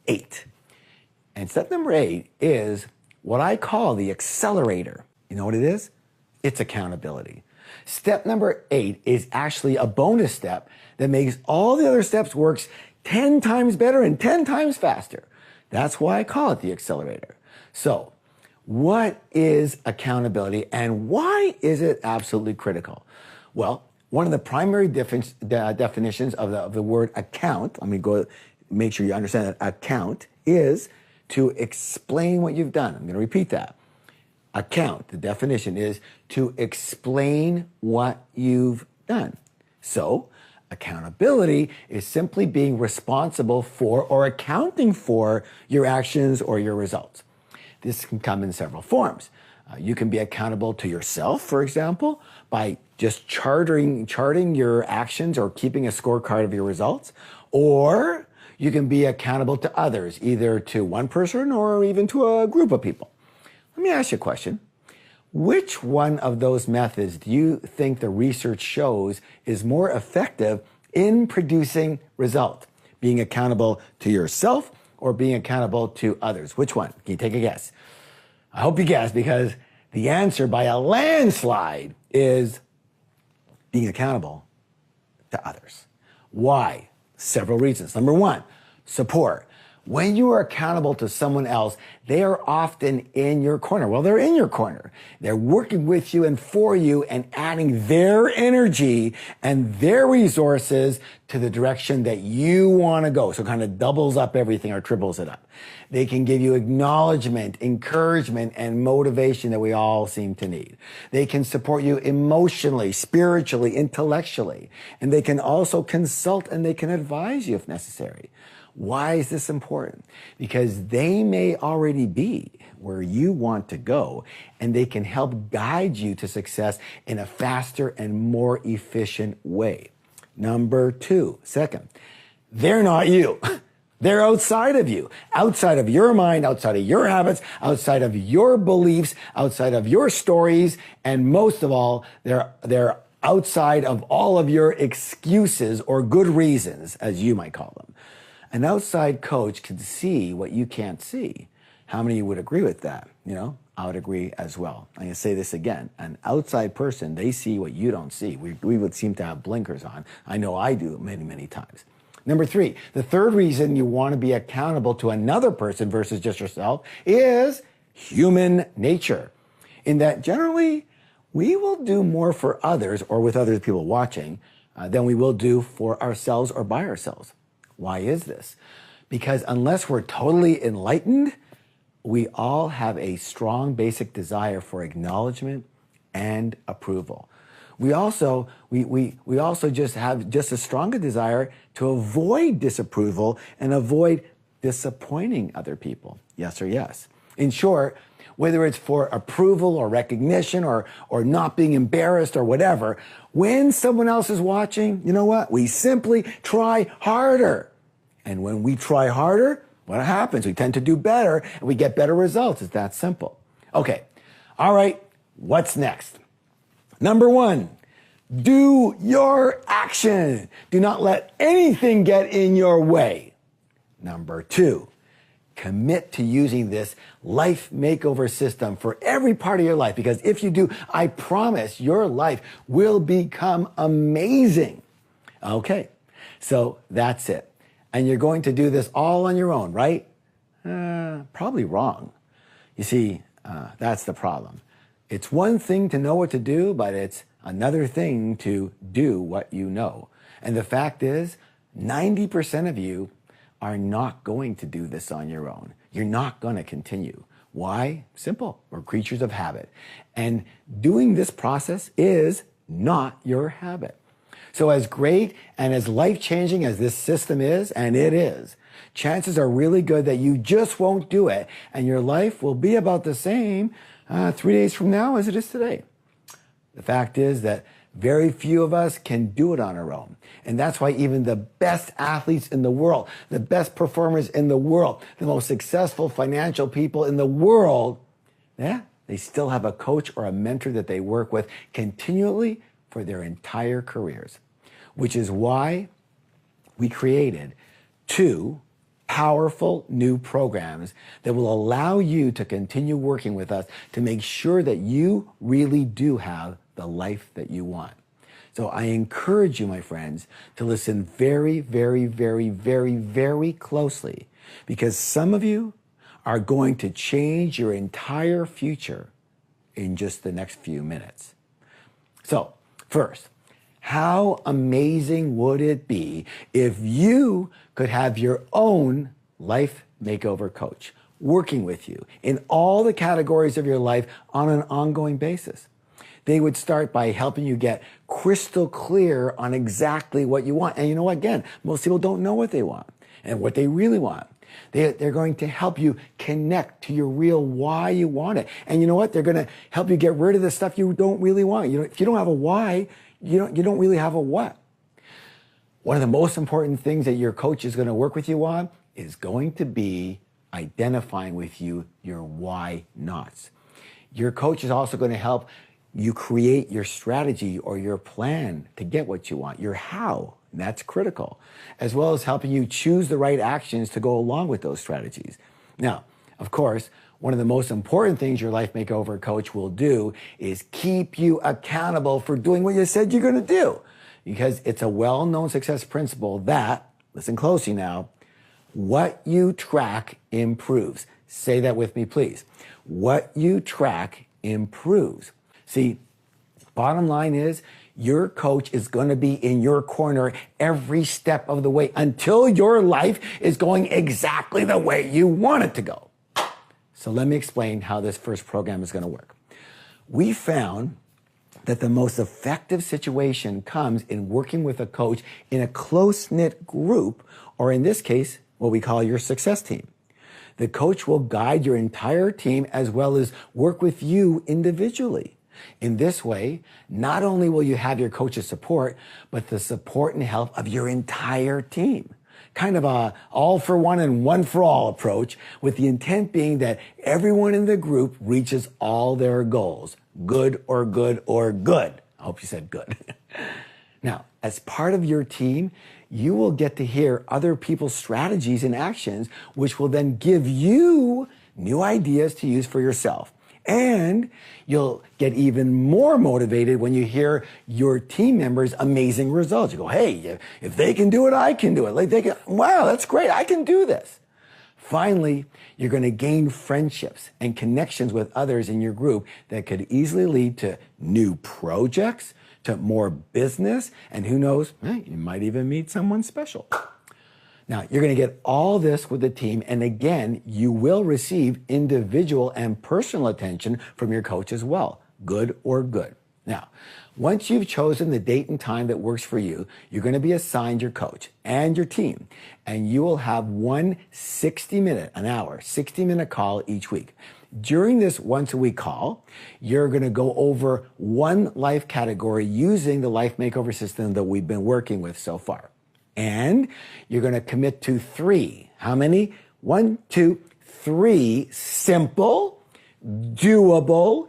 8. And step number 8 is what I call the accelerator. You know what it is? It's accountability. Step number 8 is actually a bonus step that makes all the other steps works 10 times better and 10 times faster. That's why I call it the accelerator. So, what is accountability and why is it absolutely critical? Well, one of the primary definitions of the word account, let me go make sure you understand that account is to explain what you've done. I'm going to repeat that. Account, the definition is to explain what you've done. So, accountability is simply being responsible for or accounting for your actions or your results. This can come in several forms. You can be accountable to yourself, for example, by just charting your actions or keeping a scorecard of your results, or you can be accountable to others, either to one person or even to a group of people. Let me ask you a question. Which one of those methods do you think the research shows is more effective in producing results? Being accountable to yourself or being accountable to others? Which one? Can you take a guess? I hope you guess, because the answer by a landslide is being accountable to others. Why? Several reasons. Number one, support. When you are accountable to someone else, they are often in your corner. Well, they're in your corner. They're working with you and for you and adding their energy and their resources to the direction that you want to go. So it kind of doubles up everything or triples it up. They can give you acknowledgement, encouragement, and motivation that we all seem to need. They can support you emotionally, spiritually, intellectually, and they can also consult and they can advise you if necessary. Why is this important? Because they may already be where you want to go, and they can help guide you to success in a faster and more efficient way. Number two, second, they're not you. They're outside of you, outside of your mind, outside of your habits, outside of your beliefs, outside of your stories, and most of all, they're outside of all of your excuses or good reasons, as you might call them. An outside coach can see what you can't see. How many of you would agree with that? I would agree as well. I'm going to say this again. An outside person, they see what you don't see. We would seem to have blinkers on. I know I do many, many times. Number three, the third reason you want to be accountable to another person versus just yourself is human nature. In that generally, we will do more for others or with other people watching than we will do for ourselves or by ourselves. Why is this? Because unless we're totally enlightened, we all have a strong basic desire for acknowledgement and approval. We also just have just as strong a desire to avoid disapproval and avoid disappointing other people. Yes or yes. In short, whether it's for approval or recognition or not being embarrassed or whatever, when someone else is watching, you know what? We simply try harder. And when we try harder, what happens? We tend to do better and we get better results. It's that simple. Okay. All right. What's next? Number one, do your action. Do not let anything get in your way. Number two, commit to using this life makeover system for every part of your life, because if you do, I promise your life will become amazing. Okay. So that's it. And you're going to do this all on your own, right? Probably wrong. You see, That's the problem. It's one thing to know what to do, but it's another thing to do what you know. And the fact is, 90% of you are not going to do this on your own. You're not going to continue. Why? Simple. We're creatures of habit. And doing this process is not your habit. So as great and as life-changing as this system is, and it is, chances are really good that you just won't do it, and your life will be about the same 3 days from now as it is today. The fact is that very few of us can do it on our own. And that's why even the best athletes in the world, the best performers in the world, the most successful financial people in the world, they still have a coach or a mentor that they work with continually for their entire careers, which is why we created 2 powerful new programs that will allow you to continue working with us to make sure that you really do have the life that you want. So I encourage you, my friends, to listen very, very, very, very, very closely, because some of you are going to change your entire future in just the next few minutes. So, first, how amazing would it be if you could have your own life makeover coach working with you in all the categories of your life on an ongoing basis? They would start by helping you get crystal clear on exactly what you want. And you know what? Again, most people don't know what they want and what they really want. They're going to help you connect to your real why you want it. And you know what? They're going to help you get rid of the stuff you don't really want. If you don't have a why, you don't really have a what. One of the most important things that your coach is going to work with you on is going to be identifying with you your why nots. Your coach is also going to help you create your strategy or your plan to get what you want, your how. And that's critical, as well as helping you choose the right actions to go along with those strategies. Now, of course, one of the most important things your life makeover coach will do is keep you accountable for doing what you said you're going to do, because it's a well-known success principle that, listen closely now, what you track improves. Say that with me, please. What you track improves. See, bottom line is your coach is going to be in your corner every step of the way until your life is going exactly the way you want it to go. So let me explain how this first program is going to work. We found that the most effective situation comes in working with a coach in a close-knit group, or in this case, what we call your success team. The coach will guide your entire team as well as work with you individually. In this way, not only will you have your coach's support, but the support and help of your entire team. Kind of a all for one and one for all approach, with the intent being that everyone in the group reaches all their goals. Good or good or good. I hope you said good. Now, as part of your team, you will get to hear other people's strategies and actions, which will then give you new ideas to use for yourself. And you'll get even more motivated when you hear your team members' amazing results. You go, hey, if they can do it, I can do it. Like they can, wow, that's great. I can do this. Finally, you're going to gain friendships and connections with others in your group that could easily lead to new projects, to more business, and who knows, you might even meet someone special. Now, you're going to get all this with the team, and again, you will receive individual and personal attention from your coach as well, good or good. Now, once you've chosen the date and time that works for you, you're going to be assigned your coach and your team, and you will have one 60-minute call each week. During this once-a-week call, you're going to go over one life category using the life makeover system that we've been working with so far. And you're going to commit to 3. How many? 1, 2, 3 simple, doable,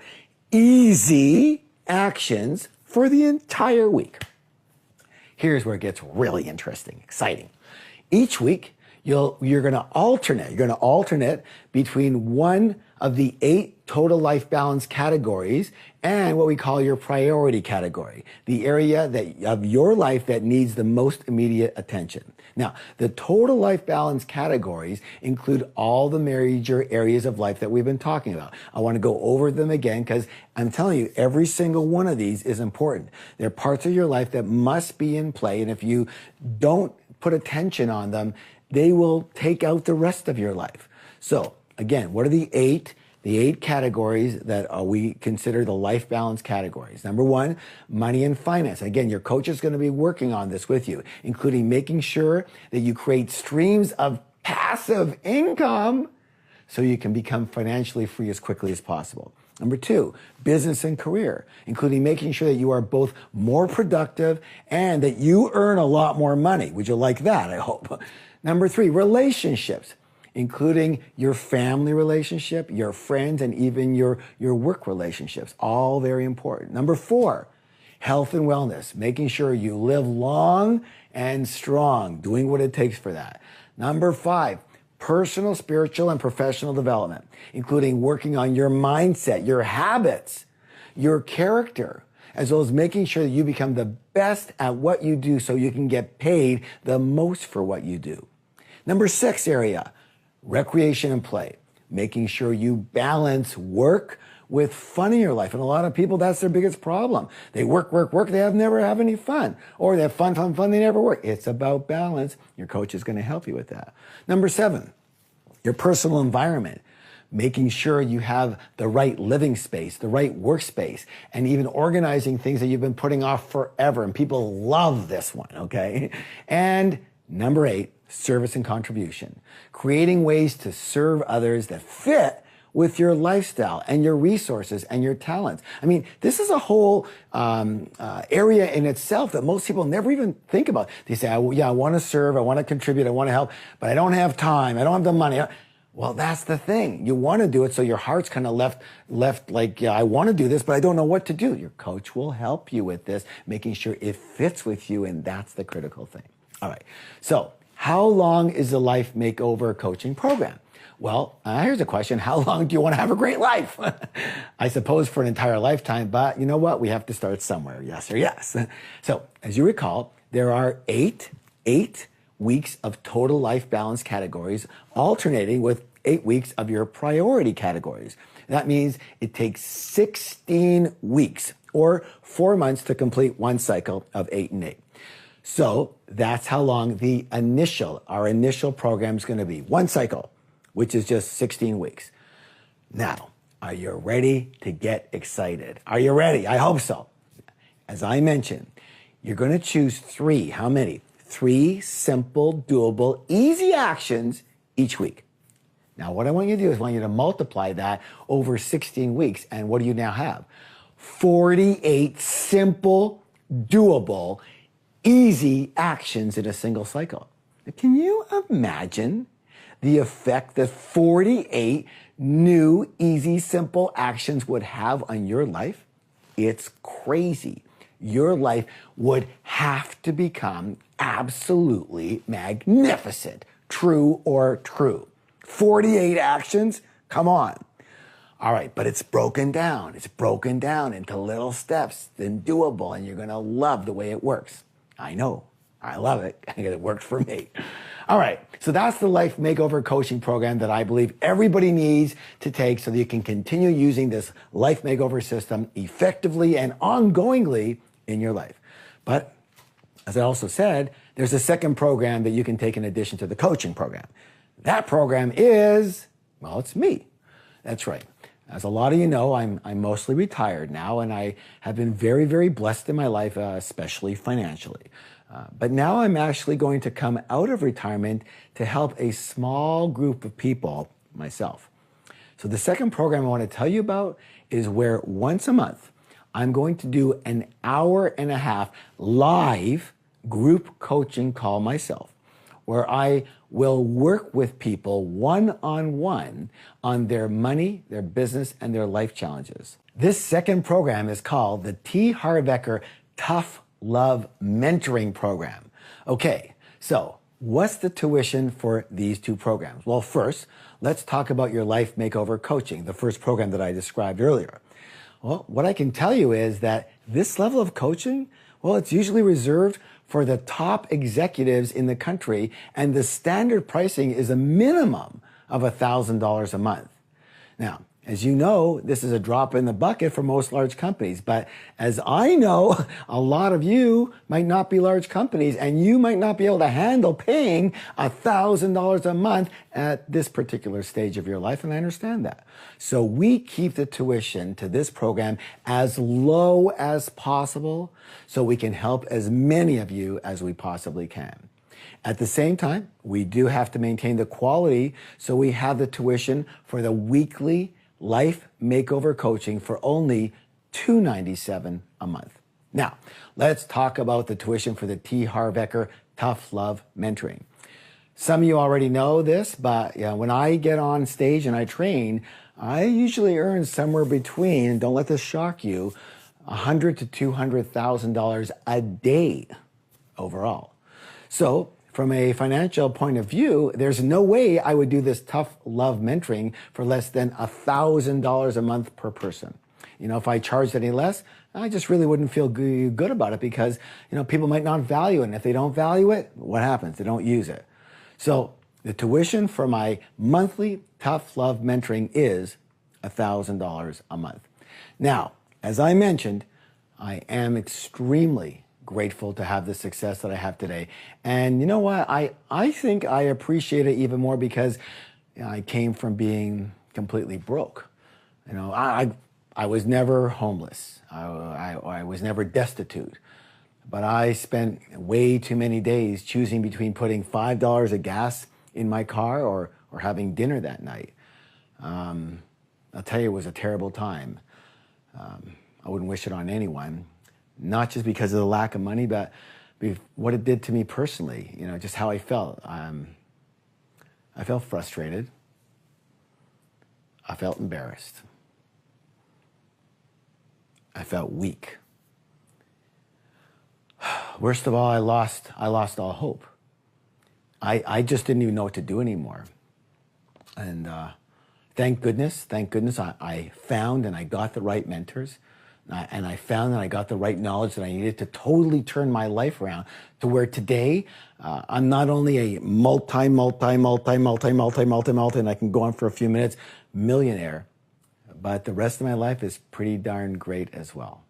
easy actions for the entire week. Here's where it gets really interesting, exciting. Each week, You're going to alternate. You're going to alternate between one of the 8 total life balance categories and what we call your priority category, the area of your life that needs the most immediate attention. Now, the total life balance categories include all the major areas of life that we've been talking about. I want to go over them again because I'm telling you, every single one of these is important. They're parts of your life that must be in play, and if you don't put attention on them, they will take out the rest of your life. So again, what are the eight categories that we consider the life balance categories? Number 1, money and finance. Again, your coach is going to be working on this with you, including making sure that you create streams of passive income so you can become financially free as quickly as possible. Number 2, business and career, including making sure that you are both more productive and that you earn a lot more money. Would you like that? I hope. Number 3, relationships, including your family relationship, your friends, and even your work relationships. All very important. Number 4, health and wellness, making sure you live long and strong, doing what it takes for that. Number 5, personal, spiritual, and professional development, including working on your mindset, your habits, your character, as well as making sure that you become the best at what you do so you can get paid the most for what you do. Number 6 area, recreation and play, making sure you balance work with fun in your life. And a lot of people, that's their biggest problem. They work, they never have any fun. Or they have fun, they never work. It's about balance. Your coach is going to help you with that. Number 7, your personal environment, making sure you have the right living space, the right workspace, and even organizing things that you've been putting off forever. And people love this one, okay? And number 8, service and contribution, creating ways to serve others that fit with your lifestyle and your resources and your talents. I mean, this is a whole area in itself that most people never even think about. They say, I want to serve, I want to contribute, I want to help, but I don't have time, I don't have the money. Well, that's the thing. You want to do it, so your heart's kind of left like, yeah, I want to do this, but I don't know what to do. Your coach will help you with this, making sure it fits with you, and that's the critical thing. All right, so how long is the Life Makeover coaching program? Well, here's a question. How long do you want to have a great life? I suppose for an entire lifetime, but you know what? We have to start somewhere, yes or yes. So, as you recall, there are eight weeks of total life balance categories, alternating with 8 weeks of your priority categories. That means it takes 16 weeks or 4 months to complete one cycle of 8 and 8. So that's how long our initial program is going to be. One cycle, which is just 16 weeks. Now, are you ready to get excited? Are you ready? I hope so. As I mentioned, you're going to choose 3. How many? 3 simple, doable, easy actions each week. Now, what I want you to do is I want you to multiply that over 16 weeks. And what do you now have? 48 simple, doable, easy actions in a single cycle. Can you imagine the effect that 48 new, easy, simple actions would have on your life? It's crazy. Your life would have to become absolutely magnificent. True or true? 48 actions? Come on. All right, but it's broken down. It's broken down into little steps, then doable, and you're going to love the way it works. I know. I love it. It worked for me. All right. So that's the Life Makeover coaching program that I believe everybody needs to take so that you can continue using this Life Makeover system effectively and ongoingly in your life. But as I also said, there's a second program that you can take in addition to the coaching program. That program is, well, it's me. That's right. As a lot of you know, I'm mostly retired now, and I have been very, very blessed in my life, especially financially. But now I'm actually going to come out of retirement to help a small group of people, myself. So the second program I want to tell you about is where once a month, I'm going to do an hour and a half live group coaching call myself, where I will work with people one-on-one on their money, their business, and their life challenges. This second program is called the T. Harv Eker Tough Love Mentoring Program. Okay, so What's the tuition for these two programs? Well, first, let's talk about your Life Makeover Coaching, the first program that I described earlier. Well, what I can tell you is that this level of coaching, well, it's usually reserved for the top executives in the country, and the standard pricing is a minimum of $1,000 a month. Now, as you know, this is a drop in the bucket for most large companies, but as I know, a lot of you might not be large companies and you might not be able to handle paying $1,000 a month at this particular stage of your life, and I understand that. So we keep the tuition to this program as low as possible so we can help as many of you as we possibly can. At the same time, we do have to maintain the quality, so we have the tuition for the weekly Life Makeover Coaching for only $297 a month. Now, let's talk about the tuition for the T. Harv Eker Tough Love Mentoring. Some of you already know this, but when I get on stage and I train, I usually earn somewhere between, don't let this shock you, $100,000 to $200,000 a day overall. So, from a financial point of view, there's no way I would do this tough love mentoring for less than $1,000 a month per person. If I charged any less, I just really wouldn't feel good about it because, people might not value it. And if they don't value it, what happens? They don't use it. So the tuition for my monthly tough love mentoring is $1,000 a month. Now, as I mentioned, I am extremely grateful to have the success that I have today. And you know what? I think I appreciate it even more because I came from being completely broke. I was never homeless. I was never destitute. But I spent way too many days choosing between putting $5 of gas in my car or having dinner that night. I'll tell you, it was a terrible time. I wouldn't wish it on anyone. Not just because of the lack of money, but what it did to me personally, just how I felt. I felt frustrated. I felt embarrassed. I felt weak. Worst of all, I lost all hope. I just didn't even know what to do anymore. And thank goodness, I found and I got the right mentors. And I found that I got the right knowledge that I needed to totally turn my life around to where today I'm not only a multi, and I can go on for a few minutes, millionaire, but the rest of my life is pretty darn great as well.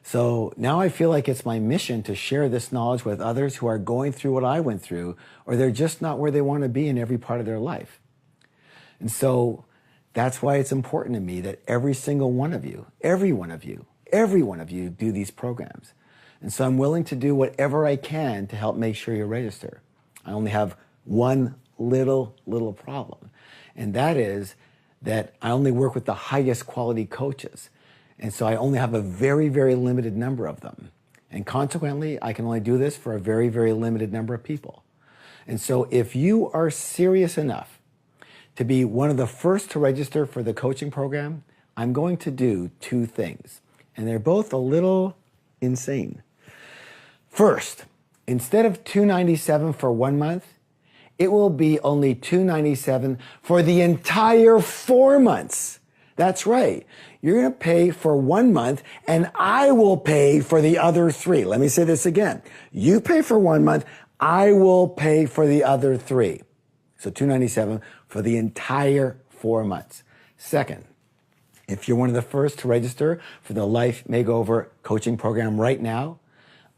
So now I feel like it's my mission to share this knowledge with others who are going through what I went through, or they're just not where they want to be in every part of their life. And so that's why it's important to me that every single one of you, every one of you do these programs. And so I'm willing to do whatever I can to help make sure you register. I only have one little problem. And that is that I only work with the highest quality coaches. And so I only have a very, very limited number of them. And consequently, I can only do this for a very, very limited number of people. And so if you are serious enough to be one of the first to register for the coaching program, I'm going to do two things. And they're both a little insane. First, instead of $297 for 1 month, it will be only $297 for the entire 4 months. That's right. You're going to pay for 1 month and I will pay for the other 3. Let me say this again. You pay for 1 month, I will pay for the other 3. So $297 for the entire 4 months. Second, if you're one of the first to register for the Life Makeover Coaching Program right now,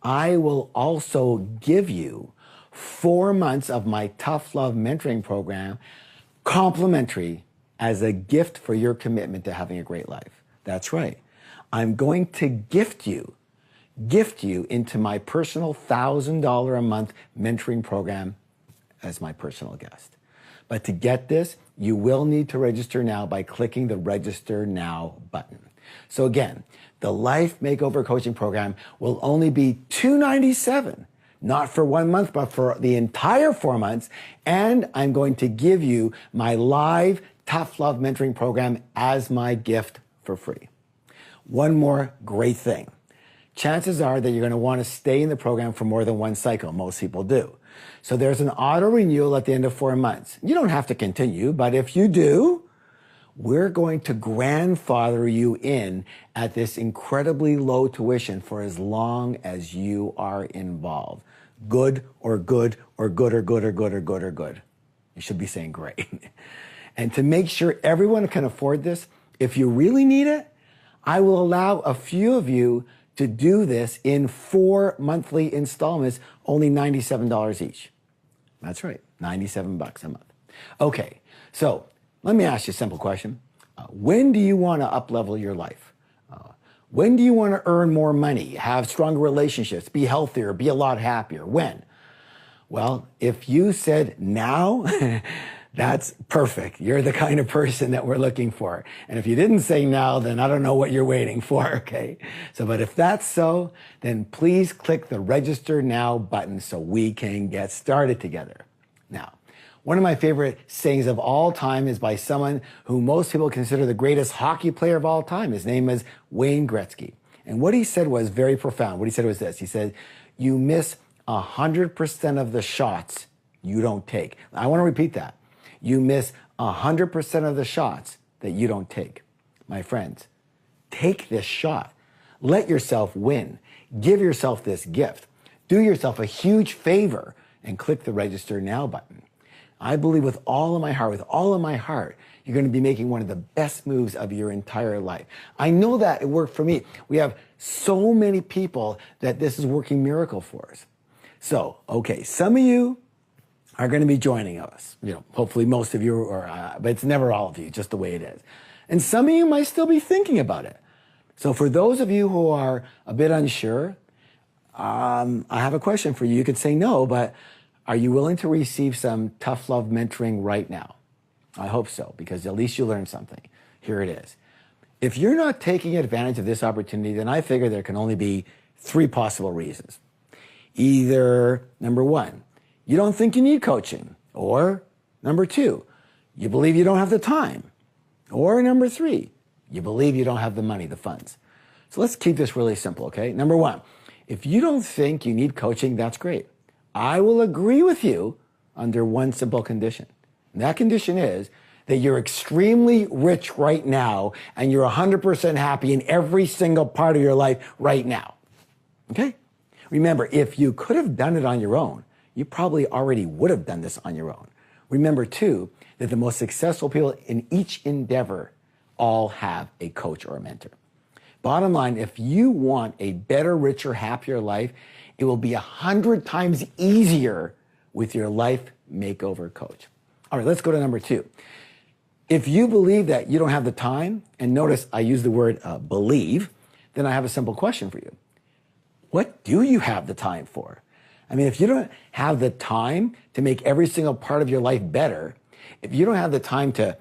I will also give you 4 months of my Tough Love Mentoring Program complimentary as a gift for your commitment to having a great life. That's right. I'm going to gift you into my personal $1,000 a month mentoring program as my personal guest. But to get this, you will need to register now by clicking the Register Now button. So again, the Life Makeover Coaching Program will only be $297, not for 1 month, but for the entire 4 months. And I'm going to give you my live Tough Love Mentoring Program as my gift for free. One more great thing. chances are that you're going to want to stay in the program for more than one cycle. Most people do. So there's an auto renewal at the end of 4 months. You don't have to continue, but if you do, we're going to grandfather you in at this incredibly low tuition for as long as you are involved. Good or good or good or good or good or good or good. You should be saying great. And to make sure everyone can afford this, if you really need it, I will allow a few of you to do this in 4 monthly installments, only $97 each. That's right, $97 a month. Okay, so let me ask you a simple question. When do you want to up-level your life? When do you want to earn more money, have stronger relationships, be healthier, be a lot happier? When? Well, if you said now, that's perfect. You're the kind of person that we're looking for. And if you didn't say now, then I don't know what you're waiting for, okay? So, but if that's so, then please click the Register Now button so we can get started together. Now, one of my favorite sayings of all time is by someone who most people consider the greatest hockey player of all time. His name is Wayne Gretzky. And what he said was very profound. What he said was this. He said, you miss 100% of the shots you don't take. I want to repeat that. You miss 100% of the shots that you don't take. My friends, take this shot. Let yourself win. Give yourself this gift. Do yourself a huge favor and click the Register Now button. I believe with all of my heart, you're going to be making one of the best moves of your entire life. I know that it worked for me. We have so many people that this is working miracle for us. So, okay, some of you are going to be joining us. Hopefully most of you are, but it's never all of you, just the way it is. And some of you might still be thinking about it. So for those of you who are a bit unsure, I have a question for you. You could say no, but are you willing to receive some tough love mentoring right now? I hope so, because at least you learned something. Here it is. If you're not taking advantage of this opportunity, then I figure there can only be 3 possible reasons. Either, number 1, you don't think you need coaching, or number 2, you believe you don't have the time, or number 3, you believe you don't have the money, the funds. So let's keep this really simple, okay? Number 1, if you don't think you need coaching, that's great. I will agree with you under one simple condition. And that condition is that you're extremely rich right now and you're 100% happy in every single part of your life right now. Okay? Remember, if you could have done it on your own, you probably already would have done this on your own. Remember, too, that the most successful people in each endeavor all have a coach or a mentor. Bottom line, if you want a better, richer, happier life, it will be 100 times easier with your life makeover coach. All right, let's go to number 2. If you believe that you don't have the time, and notice I use the word believe, then I have a simple question for you. What do you have the time for? I mean, if you don't have the time to make every single part of your life better, if you don't have the time to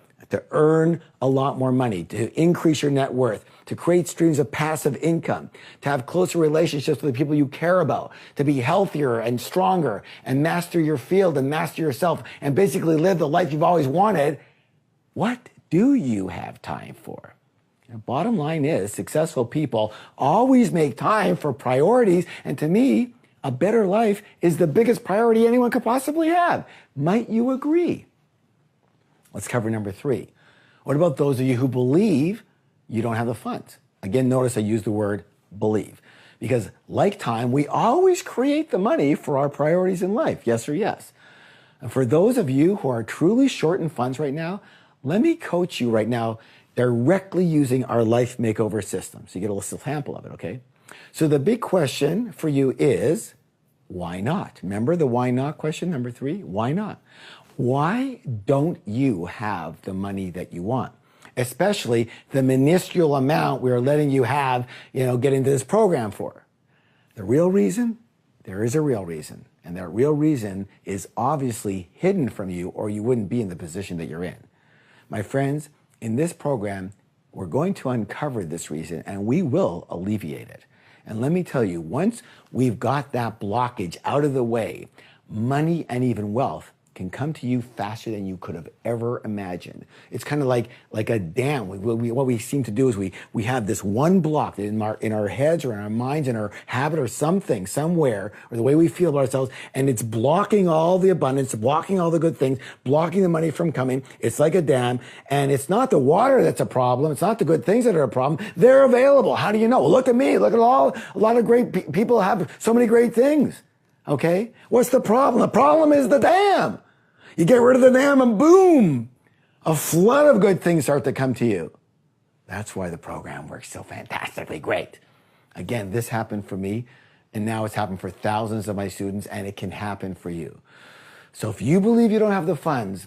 earn a lot more money, to increase your net worth, to create streams of passive income, to have closer relationships with the people you care about, to be healthier and stronger and master your field and master yourself and basically live the life you've always wanted, what do you have time for? Bottom line is, successful people always make time for priorities, and to me, a better life is the biggest priority anyone could possibly have. Might you agree? Let's cover number 3. What about those of you who believe you don't have the funds? Again, notice I use the word believe, because like time, we always create the money for our priorities in life, yes or yes. And for those of you who are truly short in funds right now, let me coach you right now directly using our life makeover system. So you get a little sample of it, okay? So the big question for you is, why not? Remember the why not question, number 3? Why not? Why don't you have the money that you want? Especially the minuscule amount we're letting you have, get into this program for. The real reason? There is a real reason. And that real reason is obviously hidden from you, or you wouldn't be in the position that you're in. My friends, in this program, we're going to uncover this reason and we will alleviate it. And let me tell you, once we've got that blockage out of the way, money and even wealth can come to you faster than you could have ever imagined. It's kind of like a dam. What we seem to do is we have this one block in our heads or in our minds, in our habit or something, somewhere, or the way we feel about ourselves, and it's blocking all the abundance, blocking all the good things, blocking the money from coming. It's like a dam, and it's not the water that's a problem. It's not the good things that are a problem. They're available. How do you know? Well, look at me. Look at a lot of great people have so many great things. Okay? What's the problem? The problem is the dam. You get rid of the dam and boom, a flood of good things start to come to you. That's why the program works so fantastically great. Again, this happened for me, and now it's happened for thousands of my students, and it can happen for you. So if you believe you don't have the funds,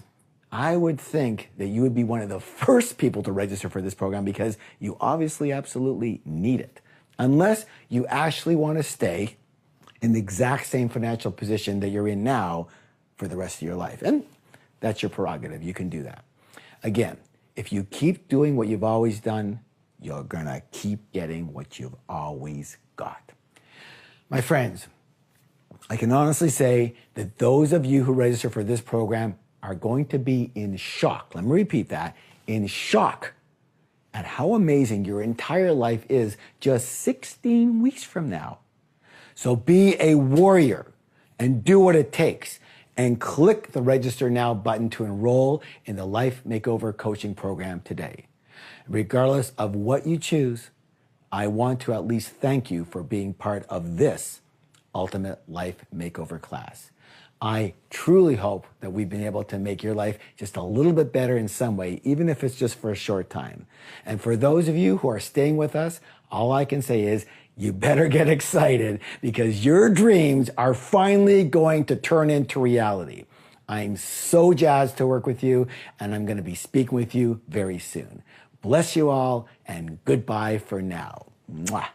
I would think that you would be one of the first people to register for this program because you obviously absolutely need it. Unless you actually want to stay in the exact same financial position that you're in now for the rest of your life. And that's your prerogative. You can do that. Again, if you keep doing what you've always done, you're going to keep getting what you've always got. My friends, I can honestly say that those of you who register for this program are going to be in shock. Let me repeat that, in shock at how amazing your entire life is just 16 weeks from now. So be a warrior and do what it takes and click the Register Now button to enroll in the Life Makeover Coaching Program today. Regardless of what you choose, I want to at least thank you for being part of this Ultimate Life Makeover class. I truly hope that we've been able to make your life just a little bit better in some way, even if it's just for a short time. And for those of you who are staying with us, all I can say is you better get excited because your dreams are finally going to turn into reality. I'm so jazzed to work with you, and I'm going to be speaking with you very soon. Bless you all, and goodbye for now. Mwah.